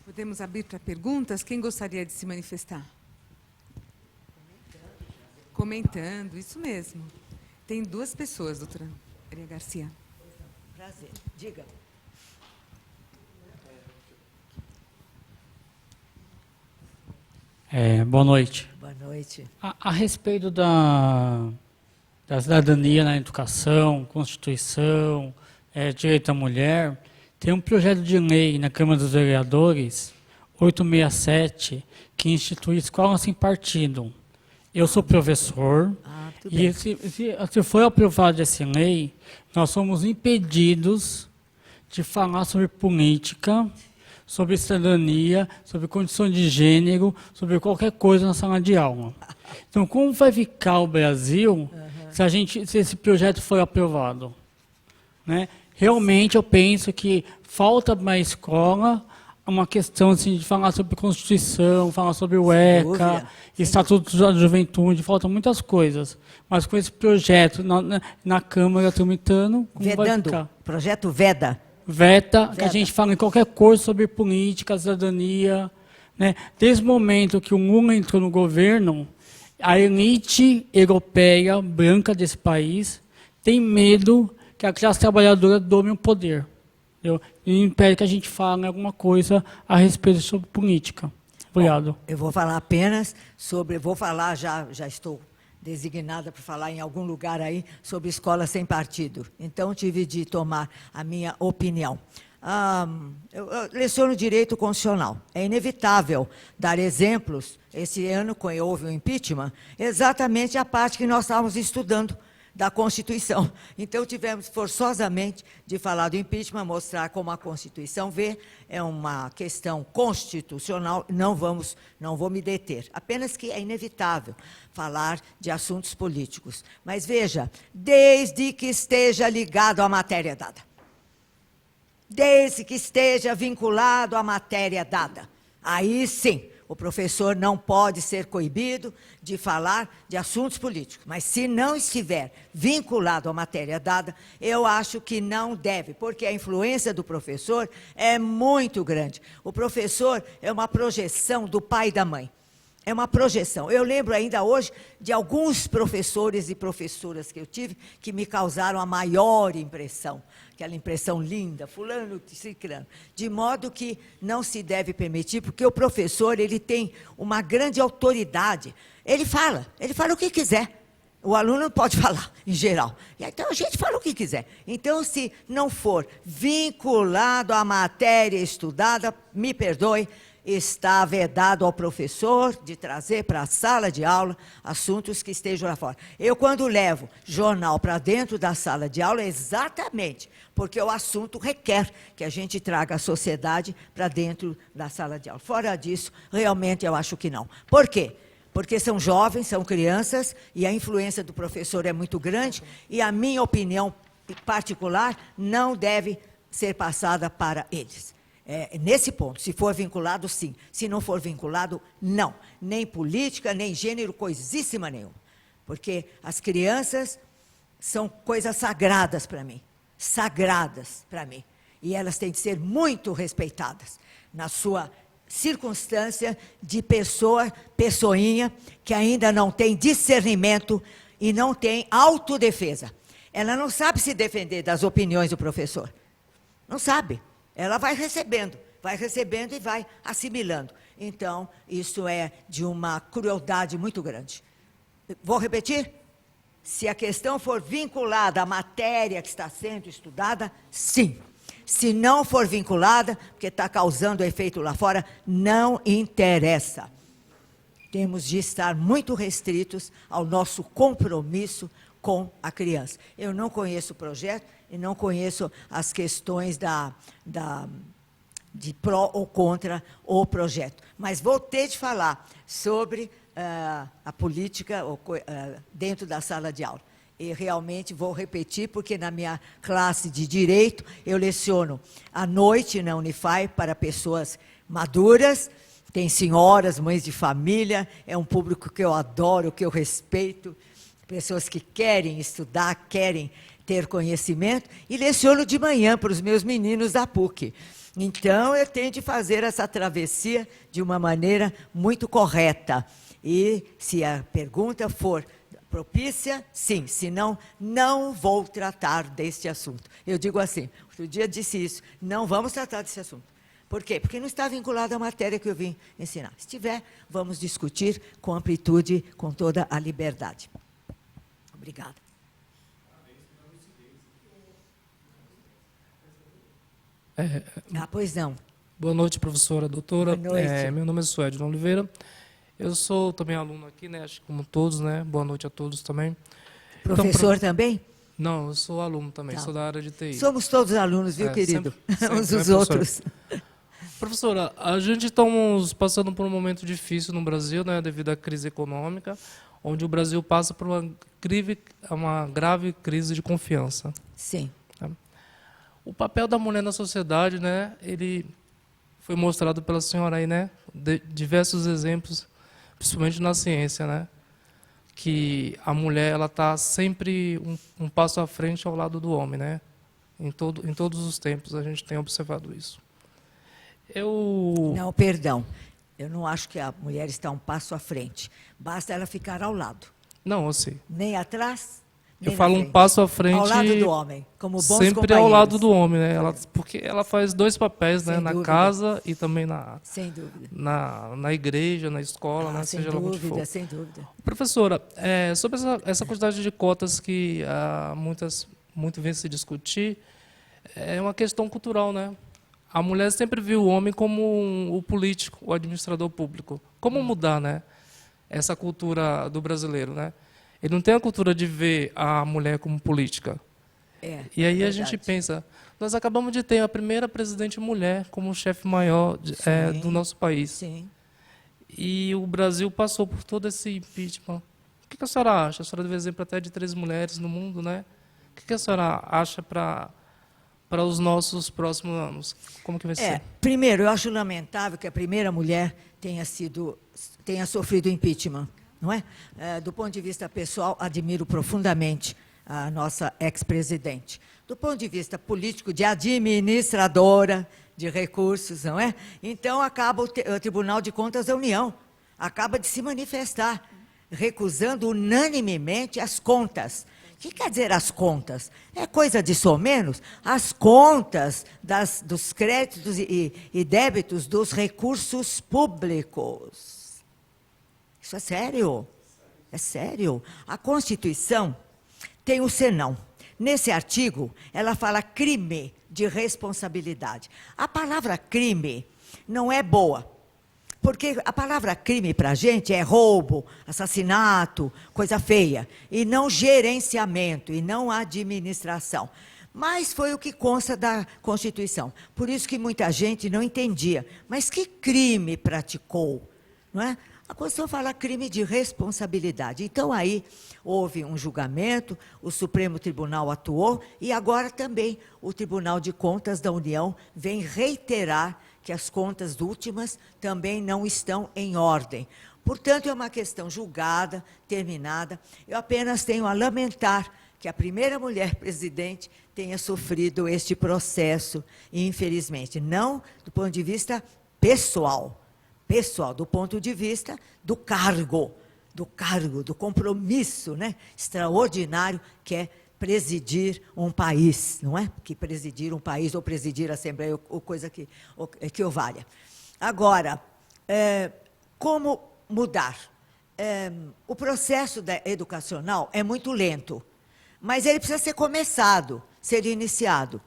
Podemos abrir para perguntas? Quem gostaria de se manifestar? Comentando, isso mesmo. Tem 2 pessoas, doutora Maria Garcia. Prazer. Diga. Boa noite. Boa noite. A respeito da cidadania na educação, Constituição, direito à mulher, tem um projeto de lei na Câmara dos Vereadores, 867, que institui escola sem partido. Eu sou professor, e se for aprovada essa lei, nós somos impedidos de falar sobre política, sobre cidadania, sobre condição de gênero, sobre qualquer coisa na sala de aula. Então, como vai ficar o Brasil se esse projeto for aprovado? né? Realmente eu penso que falta na escola uma questão assim, de falar sobre Constituição, falar sobre o ECA, dúvida. Estatuto da Juventude, faltam muitas coisas. Mas com esse projeto na Câmara tramitando, como vai Vedando, ficar? projeto VEDA. Veta, que a Veta. gente fala em qualquer coisa sobre política, cidadania. Né? Desde o momento que o Lula entrou no governo, a elite europeia, branca desse país, tem medo que a classe trabalhadora tome o poder. Entendeu? E impede que a gente fale alguma coisa a respeito sobre política. Obrigado. Eu vou falar apenas sobre, já estou designada para falar em algum lugar aí sobre escola sem partido. Então, tive de tomar a minha opinião. Eu leciono direito constitucional. É inevitável dar exemplos. Esse ano, quando houve o impeachment, exatamente a parte que nós estávamos estudando da Constituição. Então, tivemos forçosamente de falar do impeachment, mostrar como a Constituição vê, é uma questão constitucional, não vou me deter. Apenas que é inevitável falar de assuntos políticos. Mas veja, desde que esteja ligado à matéria dada. Desde que esteja vinculado à matéria dada. Aí sim, o professor não pode ser coibido de falar de assuntos políticos. Mas se não estiver vinculado à matéria dada, eu acho que não deve, porque a influência do professor é muito grande. O professor é uma projeção do pai e da mãe. É uma projeção. Eu lembro ainda hoje de alguns professores e professoras que eu tive que me causaram a maior impressão, aquela impressão linda, fulano, ciclano, de modo que não se deve permitir, porque o professor ele tem uma grande autoridade. Ele fala o que quiser. O aluno não pode falar, em geral. Então, a gente fala o que quiser. Então, se não for vinculado à matéria estudada, me perdoe, está vedado ao professor de trazer para a sala de aula assuntos que estejam lá fora. Eu, quando levo jornal para dentro da sala de aula, é exatamente porque o assunto requer que a gente traga a sociedade para dentro da sala de aula. Fora disso, realmente eu acho que não. Por quê? Porque são jovens, são crianças, e a influência do professor é muito grande, e a minha opinião particular não deve ser passada para eles. Nesse ponto, se for vinculado, sim. Se não for vinculado, não. Nem política, nem gênero, coisíssima nenhuma. Porque as crianças são coisas sagradas para mim. Sagradas para mim. E elas têm de ser muito respeitadas na sua circunstância de pessoinha, que ainda não tem discernimento e não tem autodefesa. Ela não sabe se defender das opiniões do professor. Não sabe. Ela vai recebendo e vai assimilando. Então, isso é de uma crueldade muito grande. Vou repetir? Se a questão for vinculada à matéria que está sendo estudada, sim. Se não for vinculada, porque está causando efeito lá fora, não interessa. Temos de estar muito restritos ao nosso compromisso com a criança. Eu não conheço o projeto e não conheço as questões de pró ou contra o projeto. Mas vou ter de falar sobre a política dentro da sala de aula. E realmente vou repetir, porque na minha classe de Direito, eu leciono à noite na Unify para pessoas maduras, tem senhoras, mães de família, é um público que eu adoro, que eu respeito, pessoas que querem estudar, querem ter conhecimento, e leciono de manhã para os meus meninos da PUC. Então, eu tenho de fazer essa travessia de uma maneira muito correta. E, se a pergunta for propícia, sim, senão, não vou tratar deste assunto. Eu digo assim, outro dia disse isso, não vamos tratar desse assunto. Por quê? Porque não está vinculado à matéria que eu vim ensinar. Se tiver, vamos discutir com amplitude, com toda a liberdade. Obrigada. Pois não. Boa noite, professora, doutora. Boa noite. Meu nome é Suedson Oliveira. Eu sou também aluno aqui, né? Acho que como todos, né? Boa noite a todos também. Professor também? Não, eu sou aluno também, Tá. sou da área de TI. Somos todos alunos, viu, querido? sempre, Uns dos né, outros. Professora, a gente estamos passando por um momento difícil no Brasil, né? Devido à crise econômica, onde o Brasil passa por uma grave crise de confiança. Sim. O papel da mulher na sociedade, né, ele foi mostrado pela senhora aí, né, diversos exemplos, principalmente na ciência, né, que a mulher ela está sempre um passo à frente ao lado do homem, né, em todos os tempos a gente tem observado isso. Não, perdão. Eu não acho que a mulher está um passo à frente. Basta ela ficar ao lado. Não, eu sei. Nem atrás, Eu nem falo na um frente. passo à frente. Ao lado do homem, como bons sempre companheiros. ao lado do homem, né? Porque ela faz dois papéis, né? Sem Na dúvida. casa e também Sem dúvida. na igreja, na escola, né? Sem Seja lá onde for. dúvida, sem dúvida. Professora, sobre essa quantidade de cotas que muito vem se discutir, é uma questão cultural, né? A mulher sempre viu o homem como o político, o administrador público. Como mudar, né? Essa cultura do brasileiro, né? Ele não tem a cultura de ver a mulher como política. E aí a gente pensa, nós acabamos de ter a primeira presidente mulher como chefe maior do nosso país. Sim. E o Brasil passou por todo esse impeachment. O que a senhora acha? A senhora deu exemplo até de 3 mulheres no mundo, né? O que a senhora acha para os nossos próximos anos? Como que vai ser? Primeiro, eu acho lamentável que a primeira mulher tenha sofrido impeachment, não é? Do ponto de vista pessoal, admiro profundamente a nossa ex-presidente. Do ponto de vista político, de administradora de recursos, não é? Então, acaba o Tribunal de Contas da União, acaba de se manifestar, recusando unanimemente as contas. O que quer dizer as contas? É coisa de somenos? As contas dos créditos e débitos dos recursos públicos. Isso é sério. É sério. A Constituição tem o senão. Nesse artigo, ela fala crime de responsabilidade. A palavra crime não é boa. Porque a palavra crime para a gente é roubo, assassinato, coisa feia, e não gerenciamento, e não administração. Mas foi o que consta da Constituição. Por isso que muita gente não entendia. Mas que crime praticou? Não é? A Constituição fala crime de responsabilidade. Então, aí houve um julgamento, o Supremo Tribunal atuou, e agora também o Tribunal de Contas da União vem reiterar que as contas últimas também não estão em ordem. Portanto, é uma questão julgada, terminada. Eu apenas tenho a lamentar que a primeira mulher presidente tenha sofrido este processo, infelizmente. Não do ponto de vista pessoal, do ponto de vista do cargo, do compromisso, né, extraordinário que é presidir um país, não é? Que presidir um país ou presidir a Assembleia, ou coisa que o valha. Agora, como mudar? O processo educacional é muito lento, mas ele precisa ser começado, ser iniciado.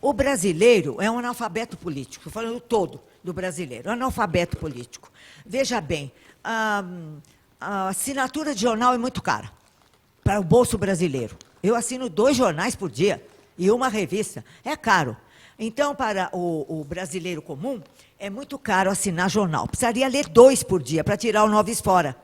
O brasileiro é um analfabeto político, estou falando todo do brasileiro, analfabeto político. Veja bem, a assinatura de jornal é muito cara para o bolso brasileiro. Eu assino 2 jornais por dia e uma revista. É caro. Então, para o brasileiro comum, é muito caro assinar jornal. Precisaria ler 2 por dia para tirar o Noves fora.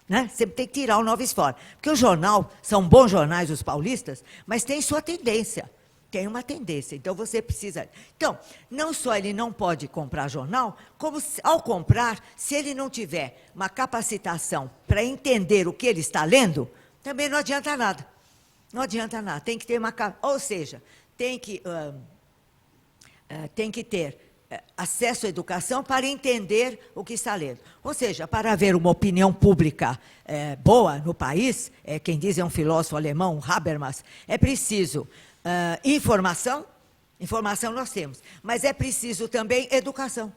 Né? Sempre tem que tirar o Noves fora. Porque o jornal, são bons jornais os paulistas, mas tem sua tendência. Tem uma tendência. Então, você precisa... Então, não só ele não pode comprar jornal, como, ao comprar, se ele não tiver uma capacitação para entender o que ele está lendo, também não adianta nada. Não adianta nada. Tem que ter uma... Ou seja, tem que ter acesso à educação para entender o que está lendo. Ou seja, para haver uma opinião pública boa no país, quem diz é um filósofo alemão, Habermas, é preciso informação nós temos, mas é preciso também educação,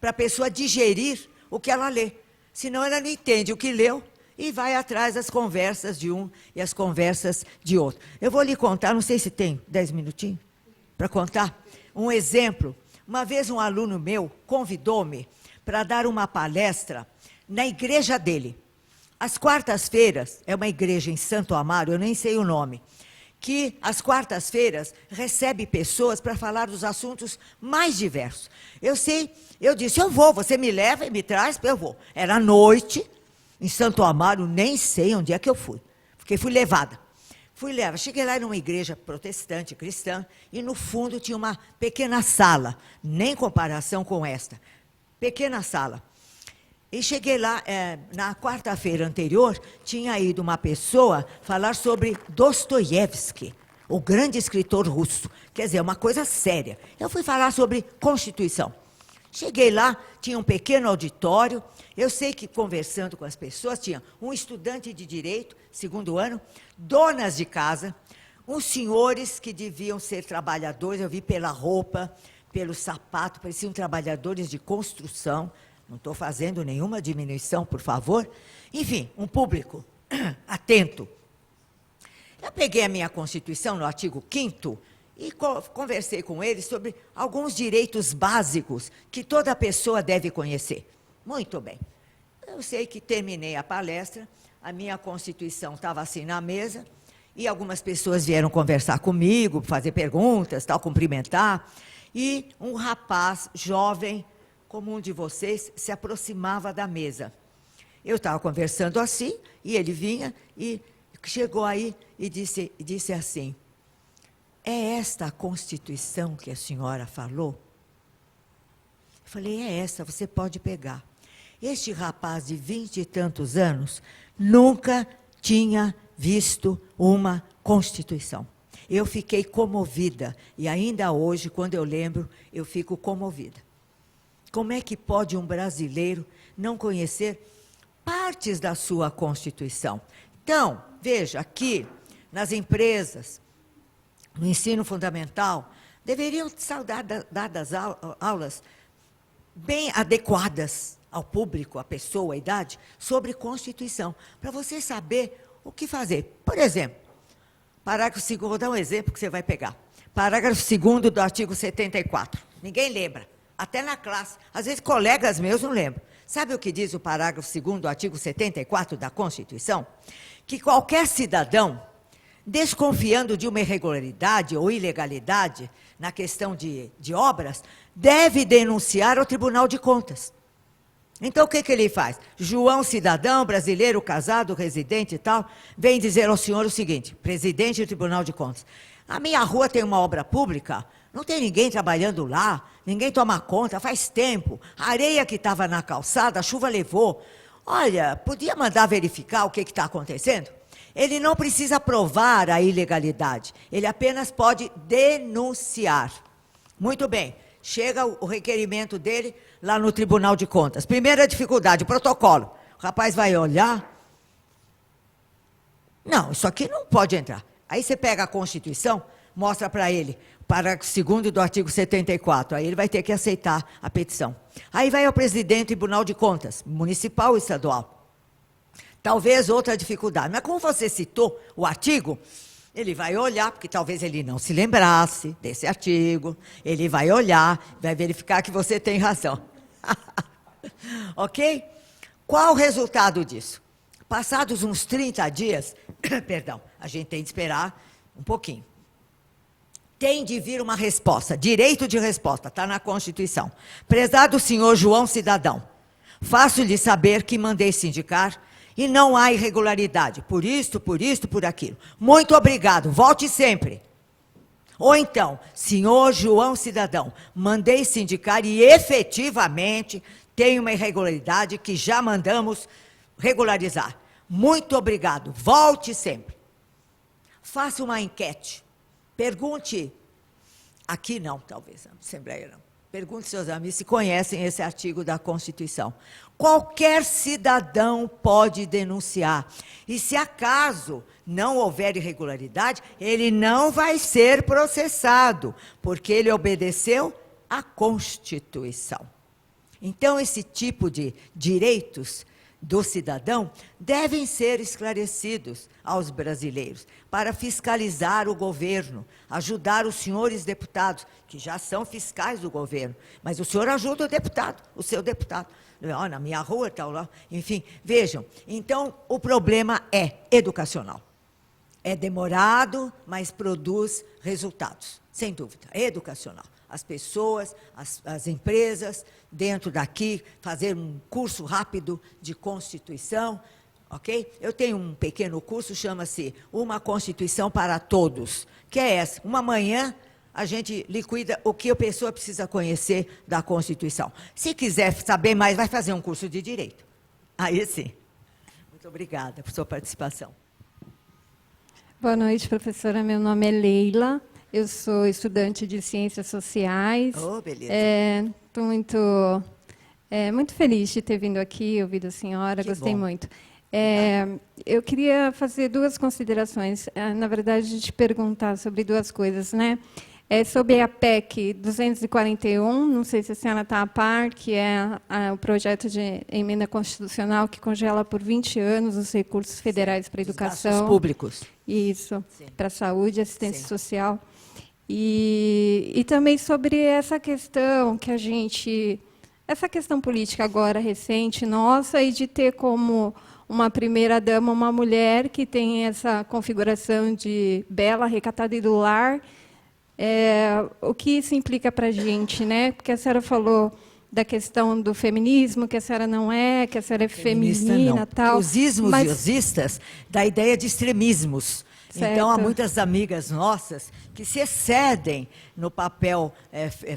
para a pessoa digerir o que ela lê. Senão ela não entende o que leu, e vai atrás das conversas de um e as conversas de outro. Eu vou lhe contar, não sei se tem 10 minutinhos para contar, um exemplo. Uma vez um aluno meu convidou-me para dar uma palestra na igreja dele. Às quartas-feiras, é uma igreja em Santo Amaro, eu nem sei o nome, que às quartas-feiras recebe pessoas para falar dos assuntos mais diversos. Eu disse, eu vou, você me leva e me traz, eu vou. Era à noite, em Santo Amaro, nem sei onde é que eu fui, porque fui levada. Cheguei lá numa igreja protestante, cristã, e no fundo tinha uma pequena sala, nem comparação com esta, pequena sala. E cheguei lá, na quarta-feira anterior, tinha ido uma pessoa falar sobre Dostoiévski, o grande escritor russo. Quer dizer, uma coisa séria. Eu fui falar sobre Constituição. Cheguei lá, tinha um pequeno auditório. Eu sei que, conversando com as pessoas, tinha um estudante de Direito, segundo ano, donas de casa, uns senhores que deviam ser trabalhadores, eu vi pela roupa, pelo sapato, pareciam trabalhadores de construção. Não estou fazendo nenhuma diminuição, por favor. Enfim, um público atento. Eu peguei a minha Constituição, no artigo 5º, e conversei com eles sobre alguns direitos básicos que toda pessoa deve conhecer. Muito bem. Eu sei que terminei a palestra, a minha Constituição estava assim na mesa, e algumas pessoas vieram conversar comigo, fazer perguntas, tal, cumprimentar, e um rapaz jovem, como um de vocês, se aproximava da mesa. Eu estava conversando assim, e ele vinha, e chegou aí e disse assim, é esta a Constituição que a senhora falou? Eu falei, é essa, você pode pegar. Este rapaz de 20 e tantos anos nunca tinha visto uma Constituição. Eu fiquei comovida, e ainda hoje, quando eu lembro, eu fico comovida. Como é que pode um brasileiro não conhecer partes da sua Constituição? Então, veja, aqui, nas empresas, no ensino fundamental, deveriam ser dadas aulas bem adequadas ao público, à pessoa, à idade, sobre Constituição, para você saber o que fazer. Por exemplo, parágrafo 2º, vou dar um exemplo que você vai pegar. Parágrafo 2º do artigo 74. Ninguém lembra, até na classe. Às vezes, colegas meus não lembram. Sabe o que diz o parágrafo 2º do artigo 74 da Constituição? Que qualquer cidadão, desconfiando de uma irregularidade ou ilegalidade na questão de obras, deve denunciar ao Tribunal de Contas. Então, o que ele faz? João, cidadão, brasileiro, casado, residente e tal, vem dizer ao senhor o seguinte, presidente do Tribunal de Contas, a minha rua tem uma obra pública, não tem ninguém trabalhando lá, ninguém toma conta, faz tempo, a areia que estava na calçada, a chuva levou. Olha, podia mandar verificar o que está acontecendo? Ele não precisa provar a ilegalidade, ele apenas pode denunciar. Muito bem, chega o requerimento dele lá no Tribunal de Contas. Primeira dificuldade, protocolo. O rapaz vai olhar. Não, isso aqui não pode entrar. Aí você pega a Constituição, mostra para ele, parágrafo 2º do artigo 74. Aí ele vai ter que aceitar a petição. Aí vai ao presidente do Tribunal de Contas, municipal ou estadual. Talvez outra dificuldade. Mas como você citou o artigo, ele vai olhar, porque talvez ele não se lembrasse desse artigo, ele vai olhar, vai verificar que você tem razão. Ok? Qual o resultado disso? Passados uns 30 dias, perdão, a gente tem de esperar um pouquinho. Tem de vir uma resposta, direito de resposta, está na Constituição. Prezado senhor João Cidadão, faço-lhe saber que mandei sindicar e não há irregularidade, por isto, por aquilo. Muito obrigado, volte sempre. Ou então, senhor João Cidadão, mandei sindicar e efetivamente tem uma irregularidade que já mandamos regularizar. Muito obrigado, volte sempre. Faça uma enquete, pergunte, aqui não, talvez, na Assembleia não. Pergunte seus amigos se conhecem esse artigo da Constituição. Qualquer cidadão pode denunciar. E se acaso não houver irregularidade, ele não vai ser processado, porque ele obedeceu à Constituição. Então, esse tipo de direitos do cidadão devem ser esclarecidos aos brasileiros para fiscalizar o governo, ajudar os senhores deputados, que já são fiscais do governo, mas o senhor ajuda o deputado, o seu deputado. Oh, na minha rua, tal, lá. Enfim, vejam, então o problema é educacional. É demorado, mas produz resultados, sem dúvida, é educacional. As pessoas, as empresas, dentro daqui, fazer um curso rápido de Constituição, ok? Eu tenho um pequeno curso, chama-se Uma Constituição para Todos, que é essa. Uma manhã a gente liquida o que a pessoa precisa conhecer da Constituição. Se quiser saber mais, vai fazer um curso de Direito. Aí sim. Muito obrigada por sua participação. Boa noite, professora. Meu nome é Leila. Eu sou estudante de Ciências Sociais. Oh, beleza. Estou muito feliz de ter vindo aqui, ouvido a senhora. Que gostei bom. muito. Eu queria fazer duas considerações. Na verdade, te perguntar sobre duas coisas, né? Sobre a PEC 241, não sei se a senhora está a par, que é o projeto de emenda constitucional que congela por 20 anos os recursos federais para a educação. Gastos públicos. Isso, Sim. para a saúde e assistência Sim. social. E também sobre essa questão que essa questão política agora recente nossa, e de ter como uma primeira-dama uma mulher que tem essa configuração de bela, recatada e do lar. O que isso implica para a gente, né? Porque a senhora falou da questão do feminismo, que a senhora não é, que a senhora é feminina, não. tal. Os ismos mas, e os istas da ideia de extremismos. Certo. Então, há muitas amigas nossas que se excedem no papel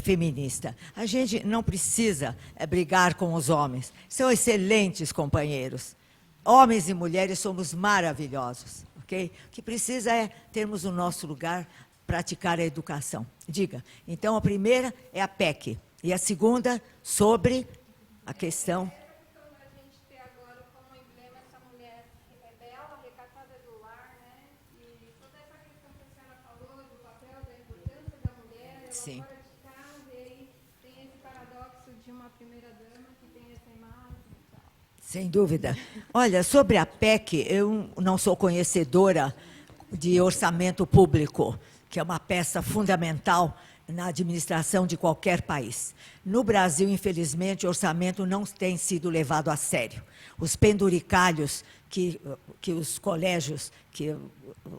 feminista. A gente não precisa brigar com os homens. São excelentes companheiros. Homens e mulheres somos maravilhosos. Okay? O que precisa é termos o nosso lugar, praticar a educação. Diga. Então, a primeira é a PEC. E a segunda, sobre a questão... Sim. Sem dúvida. Olha, sobre a PEC, eu não sou conhecedora de orçamento público, que é uma peça fundamental na administração de qualquer país. No Brasil, infelizmente, o orçamento não tem sido levado a sério. Os penduricalhos que os colégios, que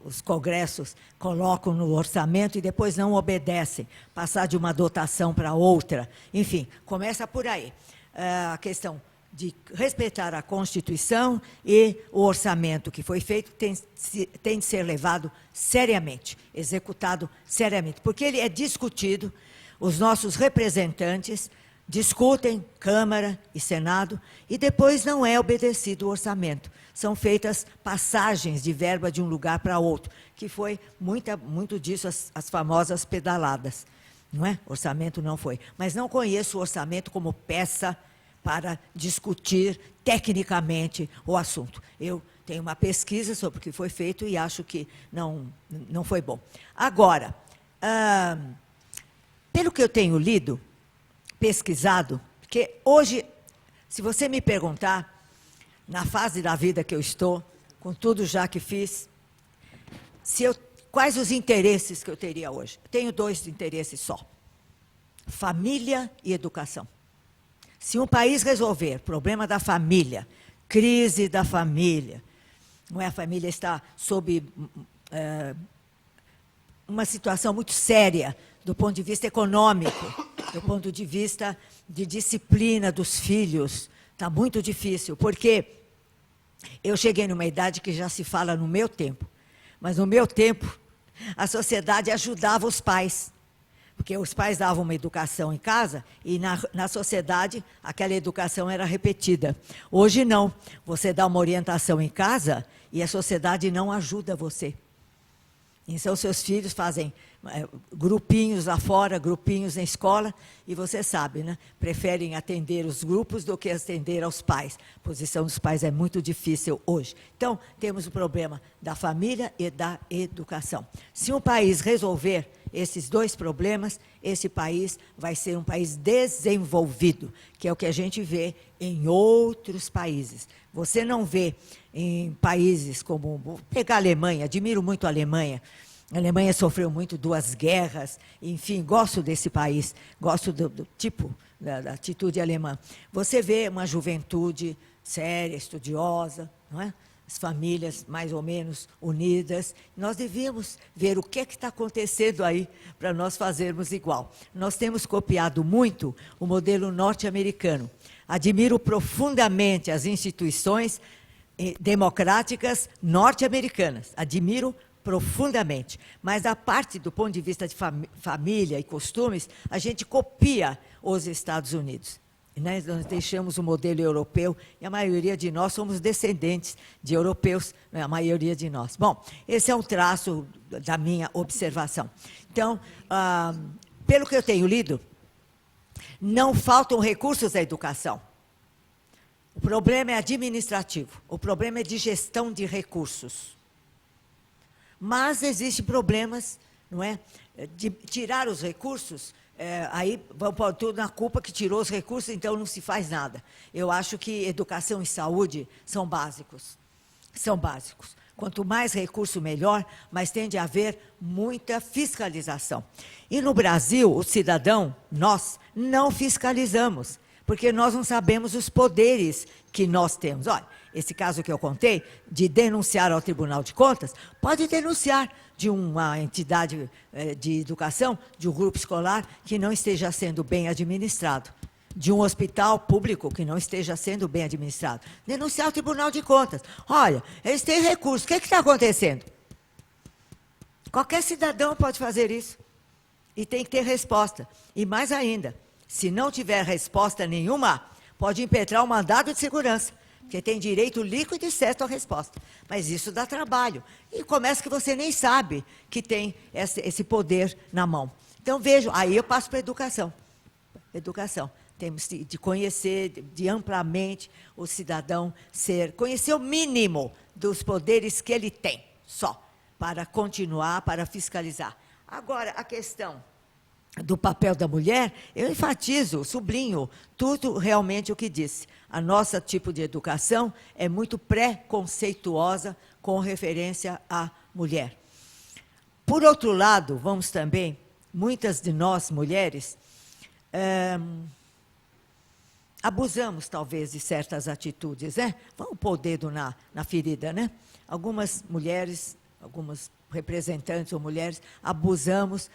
os congressos colocam no orçamento e depois não obedecem, passar de uma dotação para outra. Enfim, começa por aí. A questão de respeitar a Constituição e o orçamento que foi feito tem de ser levado seriamente, executado seriamente, porque ele é discutido, os nossos representantes discutem, Câmara e Senado, e depois não é obedecido o orçamento. São feitas passagens de verba de um lugar para outro, que foi muito disso as famosas pedaladas. Não é? O orçamento não foi. Mas não conheço o orçamento como peça para discutir tecnicamente o assunto. Eu tenho uma pesquisa sobre o que foi feito e acho que não foi bom. Agora, pelo que eu tenho lido, pesquisado, porque hoje, se você me perguntar, na fase da vida que eu estou, com tudo já que fiz, quais os interesses que eu teria hoje? Eu tenho 2 interesses só: família e educação. Se um país resolver o problema da família, crise da família, não é? A família está sob uma situação muito séria do ponto de vista econômico, do ponto de vista de disciplina dos filhos, está muito difícil, porque eu cheguei numa idade que já se fala no meu tempo, mas no meu tempo a sociedade ajudava os pais, porque os pais davam uma educação em casa e na sociedade aquela educação era repetida. Hoje não, você dá uma orientação em casa e a sociedade não ajuda você. Então, seus filhos fazem grupinhos lá fora, grupinhos na escola, e você sabe, né? Preferem atender os grupos do que atender aos pais. A posição dos pais é muito difícil hoje. Então, temos o problema da família e da educação. Se um país resolver esses 2 problemas, esse país vai ser um país desenvolvido, que é o que a gente vê em outros países. Você não vê em países como, vou pegar a Alemanha, admiro muito a Alemanha. A Alemanha sofreu muito 2 guerras, enfim, gosto desse país, gosto do tipo, da atitude alemã. Você vê uma juventude séria, estudiosa, não é? As famílias mais ou menos unidas. Nós devíamos ver o que está acontecendo aí para nós fazermos igual. Nós temos copiado muito o modelo norte-americano. Admiro profundamente as instituições democráticas norte-americanas. Admiro profundamente. Mas, a parte do ponto de vista de família e costumes, a gente copia os Estados Unidos. Né? Nós deixamos o modelo europeu, e a maioria de nós somos descendentes de europeus, né? A maioria de nós. Bom, esse é um traço da minha observação. Então, pelo que eu tenho lido, não faltam recursos à educação. O problema é administrativo, o problema é de gestão de recursos. Mas existem problemas, não é, de tirar os recursos. Aí vão pôr tudo na culpa que tirou os recursos, então não se faz nada. Eu acho que educação e saúde são básicos. São básicos. Quanto mais recurso, melhor, mas tende a haver muita fiscalização. E no Brasil, o cidadão, nós, não fiscalizamos, porque nós não sabemos os poderes que nós temos. Olha, esse caso que eu contei, de denunciar ao Tribunal de Contas, pode denunciar de uma entidade de educação, de um grupo escolar, que não esteja sendo bem administrado, de um hospital público que não esteja sendo bem administrado. Denunciar ao Tribunal de Contas. Olha, eles têm recursos, o que está acontecendo? Qualquer cidadão pode fazer isso. E tem que ter resposta. E mais ainda, se não tiver resposta nenhuma, pode impetrar um mandado de segurança, porque tem direito líquido e certo à resposta. Mas isso dá trabalho. E começa que você nem sabe que tem esse poder na mão. Então, vejo, aí eu passo para a educação. Educação. Temos de conhecer, de amplamente o cidadão conhecer o mínimo dos poderes que ele tem, só, para continuar, para fiscalizar. Agora, a questão do papel da mulher, eu enfatizo, sublinho tudo realmente o que disse. A nossa tipo de educação é muito preconceituosa com referência à mulher. Por outro lado, vamos também, muitas de nós, mulheres, abusamos, talvez, de certas atitudes, né? Vamos pôr o dedo na ferida, né? Algumas mulheres, algumas representantes ou mulheres, abusamos,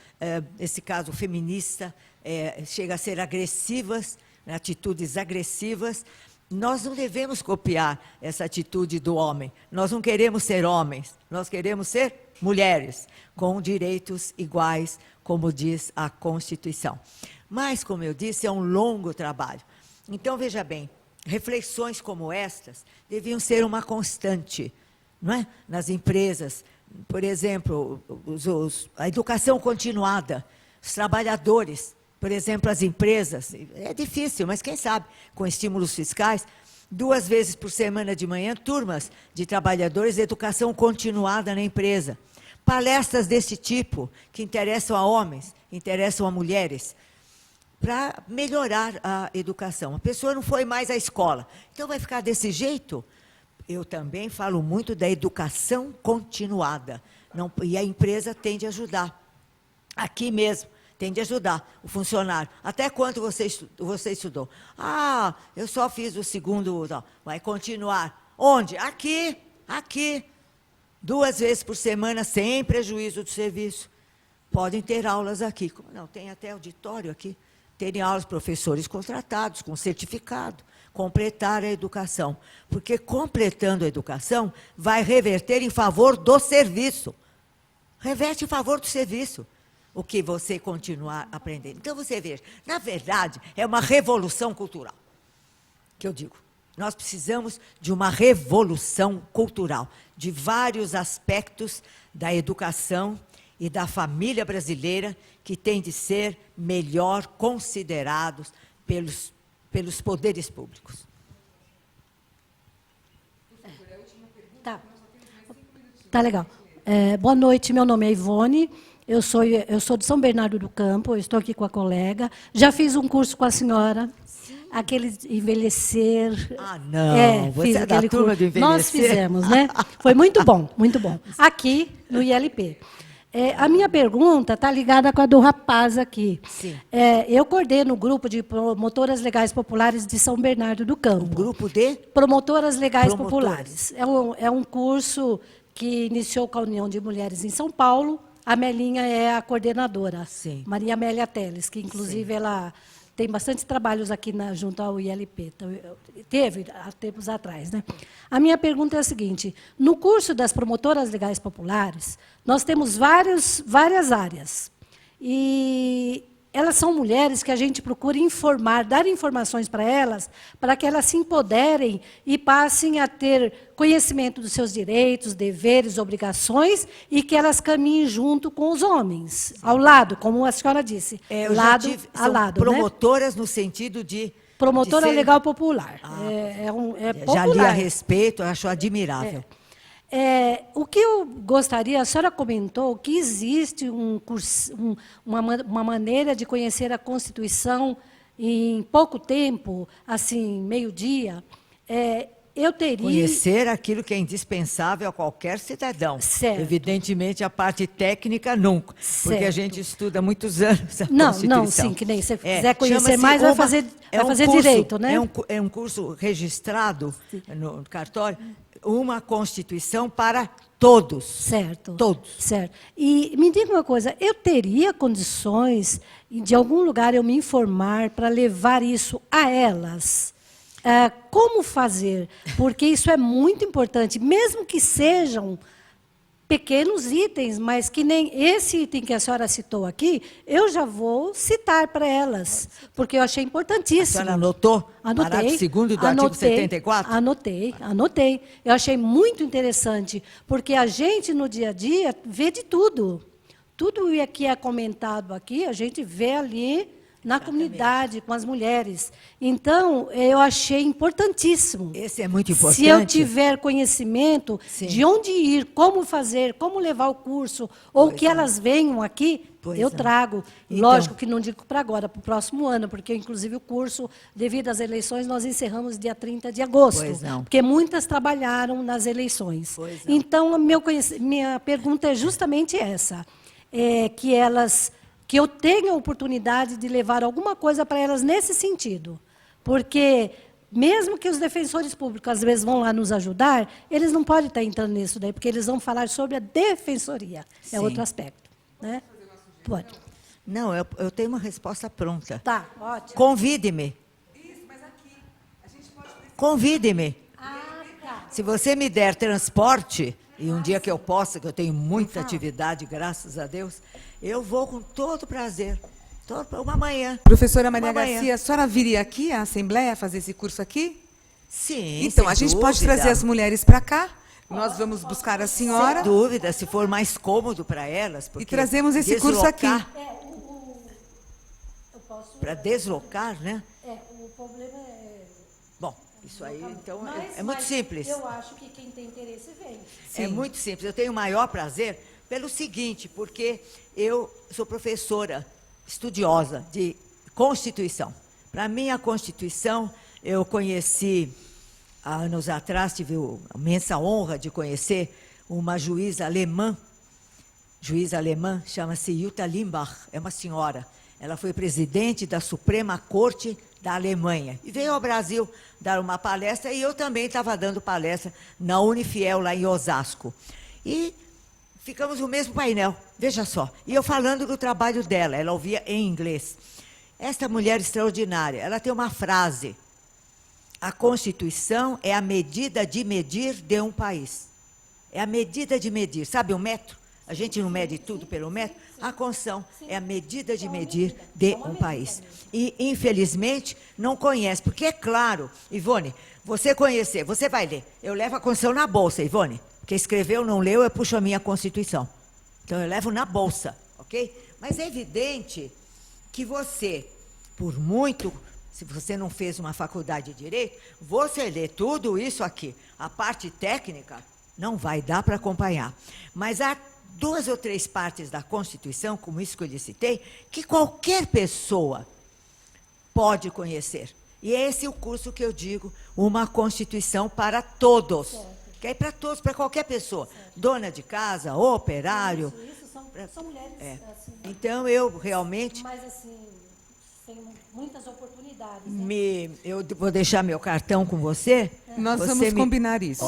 esse caso feminista, chega a ser agressivas, né, atitudes agressivas. Nós não devemos copiar essa atitude do homem. Nós não queremos ser homens, nós queremos ser mulheres, com direitos iguais, como diz a Constituição. Mas, como eu disse, é um longo trabalho. Então, veja bem, reflexões como estas deviam ser uma constante, não é? Nas empresas. Por exemplo, a educação continuada, os trabalhadores, por exemplo, as empresas, é difícil, mas quem sabe, com estímulos fiscais, 2 vezes por semana de manhã, turmas de trabalhadores de educação continuada na empresa. Palestras desse tipo, que interessam a homens, interessam a mulheres, para melhorar a educação. A pessoa não foi mais à escola, então vai ficar desse jeito. Eu também falo muito da educação continuada. E a empresa tem de ajudar. Aqui mesmo, tem de ajudar o funcionário. Até quanto você estudou? Ah, eu só fiz o segundo. Não, vai continuar. Onde? Aqui. 2 vezes por semana, sem prejuízo do serviço. Podem ter aulas aqui. Não, tem até auditório aqui. Terem aulas, professores contratados, com certificado. Completar a educação, porque completando a educação vai reverter em favor do serviço. Reverte em favor do serviço, o que você continuar aprendendo. Então, você vê, na verdade, é uma revolução cultural, que eu digo. Nós precisamos de uma revolução cultural, de vários aspectos da educação e da família brasileira, que têm de ser melhor considerados pelos poderes públicos. Tá legal. Boa noite, meu nome é Ivone, eu sou de São Bernardo do Campo, eu estou aqui com a colega. Já fiz um curso com a senhora, aquele envelhecer. Ah, não, você fiz é da turma do envelhecer. Nós fizemos, né? Foi muito bom, aqui no ILP. A minha pergunta está ligada com a do rapaz aqui. Sim. Eu coordeno o grupo de promotoras legais populares de São Bernardo do Campo. Um grupo de? Promotoras legais populares. É um curso que iniciou com a União de Mulheres em São Paulo. A Melinha é a coordenadora. Sim. Maria Amélia Teles, que inclusive ela tem bastante trabalhos aqui junto ao ILP. Então, teve há tempos atrás, né? A minha pergunta é a seguinte: no curso das promotoras legais populares, nós temos várias áreas. E elas são mulheres que a gente procura informar, dar informações para que elas se empoderem e passem a ter conhecimento dos seus direitos, deveres, obrigações, e que elas caminhem junto com os homens, ao lado, como a senhora disse, lado a lado. Promotoras, né? No sentido de... Promotora ser... legal popular. Popular. Já li a respeito, acho admirável. O que eu gostaria, a senhora comentou que existe uma maneira de conhecer a Constituição em pouco tempo, assim, meio-dia. Eu teria... Conhecer aquilo que é indispensável a qualquer cidadão. Certo. Evidentemente, a parte técnica, nunca. Certo. Porque a gente estuda há muitos anos a Não, Constituição. sim, que nem você quiser conhecer mais, vai fazer curso, direito, né? É um curso registrado no cartório, uma Constituição para todos. Certo. Todos. Certo. E me diga uma coisa, eu teria condições, de algum lugar, eu me informar para levar isso a elas? Como fazer? Porque isso é muito importante, mesmo que sejam pequenos itens, mas que nem esse item que a senhora citou aqui, eu já vou citar para elas, porque eu achei importantíssimo. A senhora anotou? Anotei. Parágrafo 2º do artigo 74? Anotei. Eu achei muito interessante, porque a gente, no dia a dia, vê de tudo. Tudo o que é comentado aqui, a gente vê ali na comunidade, com as mulheres. Então, eu achei importantíssimo. Esse é muito importante. Se eu tiver conhecimento Sim. de onde ir, como fazer, como levar o curso, ou que elas venham aqui, eu trago. Então, lógico que não digo para agora, para o próximo ano, porque, inclusive, o curso, devido às eleições, nós encerramos dia 30 de agosto. Pois não. Porque muitas trabalharam nas eleições. Pois não. Então, minha pergunta é justamente essa. Que eu tenha a oportunidade de levar alguma coisa para elas nesse sentido. Porque, mesmo que os defensores públicos, às vezes, vão lá nos ajudar, eles não podem estar entrando nisso daí, porque eles vão falar sobre a defensoria. Sim. É outro aspecto. Né? Pode. Não, eu tenho uma resposta pronta. Tá, ótimo. Convide-me. Convide-me. Tá. Se você me der transporte, e um dia que eu possa, que eu tenho muita atividade, graças a Deus, eu vou com todo prazer. Uma manhã. Professora Maria Uma manhã. Garcia, a senhora viria aqui à Assembleia fazer esse curso aqui? Sim, Então, sem a gente pode dúvida. trazer as mulheres para cá, nós vamos buscar a senhora Sem dúvida, se for mais cômodo para elas. e trazemos esse curso aqui. Para deslocar, né? O problema é... Bom, isso aí, então, é muito simples. Eu acho que quem tem interesse vem. É muito simples. Eu tenho o maior prazer pelo seguinte, porque eu sou professora estudiosa de Constituição. Para mim, a Constituição, eu conheci, há anos atrás, tive a imensa honra de conhecer uma juíza alemã, chama-se Jutta Limbach, é uma senhora. Ela foi presidente da Suprema Corte da Alemanha e veio ao Brasil dar uma palestra, e eu também estava dando palestra na Unifiel, lá em Osasco. E ficamos no mesmo painel, veja só. E eu falando do trabalho dela, ela ouvia em inglês. Esta mulher extraordinária, ela tem uma frase: a Constituição é a medida de medir de um país. É a medida de medir, sabe o metro? A gente não mede tudo pelo metro. A Constituição é a medida de medir de um país. E, infelizmente, não conhece. Porque, é claro, Ivone, você conhecer, você vai ler. Eu levo a Constituição na bolsa, Ivone. Quem escreveu, não leu, eu puxo a minha Constituição. Então, eu levo na bolsa, ok? Mas é evidente que você, por muito, se você não fez uma faculdade de Direito, você lê tudo isso aqui. A parte técnica não vai dar para acompanhar. Mas há 2 ou 3 partes da Constituição, como isso que eu lhe citei, que qualquer pessoa pode conhecer. E é esse o curso que eu digo, uma Constituição para todos. Certo. Que é para todos, para qualquer pessoa. Certo. Dona de casa, operário. Isso são mulheres. Assim, então, eu realmente... Mas, assim, tem muitas oportunidades. Né? Eu vou deixar meu cartão com você. Nós você vamos combinar isso.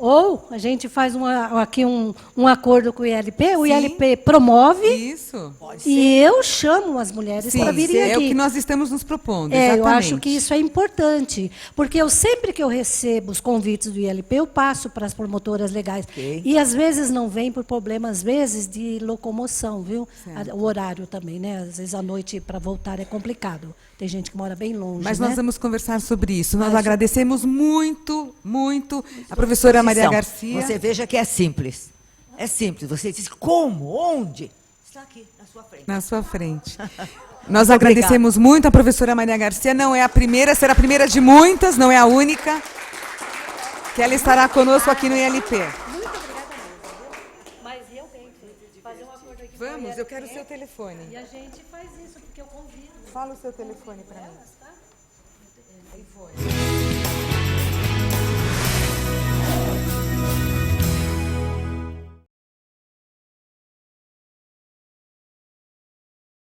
Ou a gente faz aqui um acordo com o ILP, o Sim. ILP promove Isso. e eu chamo as mulheres para virem é aqui. o que nós estamos nos propondo, É, exatamente. eu acho que isso é importante, porque sempre que eu recebo os convites do ILP, eu passo para as promotoras legais. Ok. E às vezes não vem por problema, às vezes, de locomoção, viu? O horário também, né? Às vezes à noite para voltar é complicado. Tem gente que mora bem longe, Mas né? nós vamos conversar sobre isso. Nós agradecemos muito, muito a professora Maria Garcia. Você veja que é simples. É simples. Você diz como, onde? Está aqui, na sua frente. Na sua frente. Nós agradecemos muito a professora Maria Garcia. Não é a primeira, será a primeira de muitas, não é a única, que ela estará conosco aqui no ILP. Muito obrigada mesmo, mas eu venho fazer um acordo aqui. Vamos, eu quero o seu telefone. E a gente faz isso, porque eu convido. Fala o seu telefone para mim.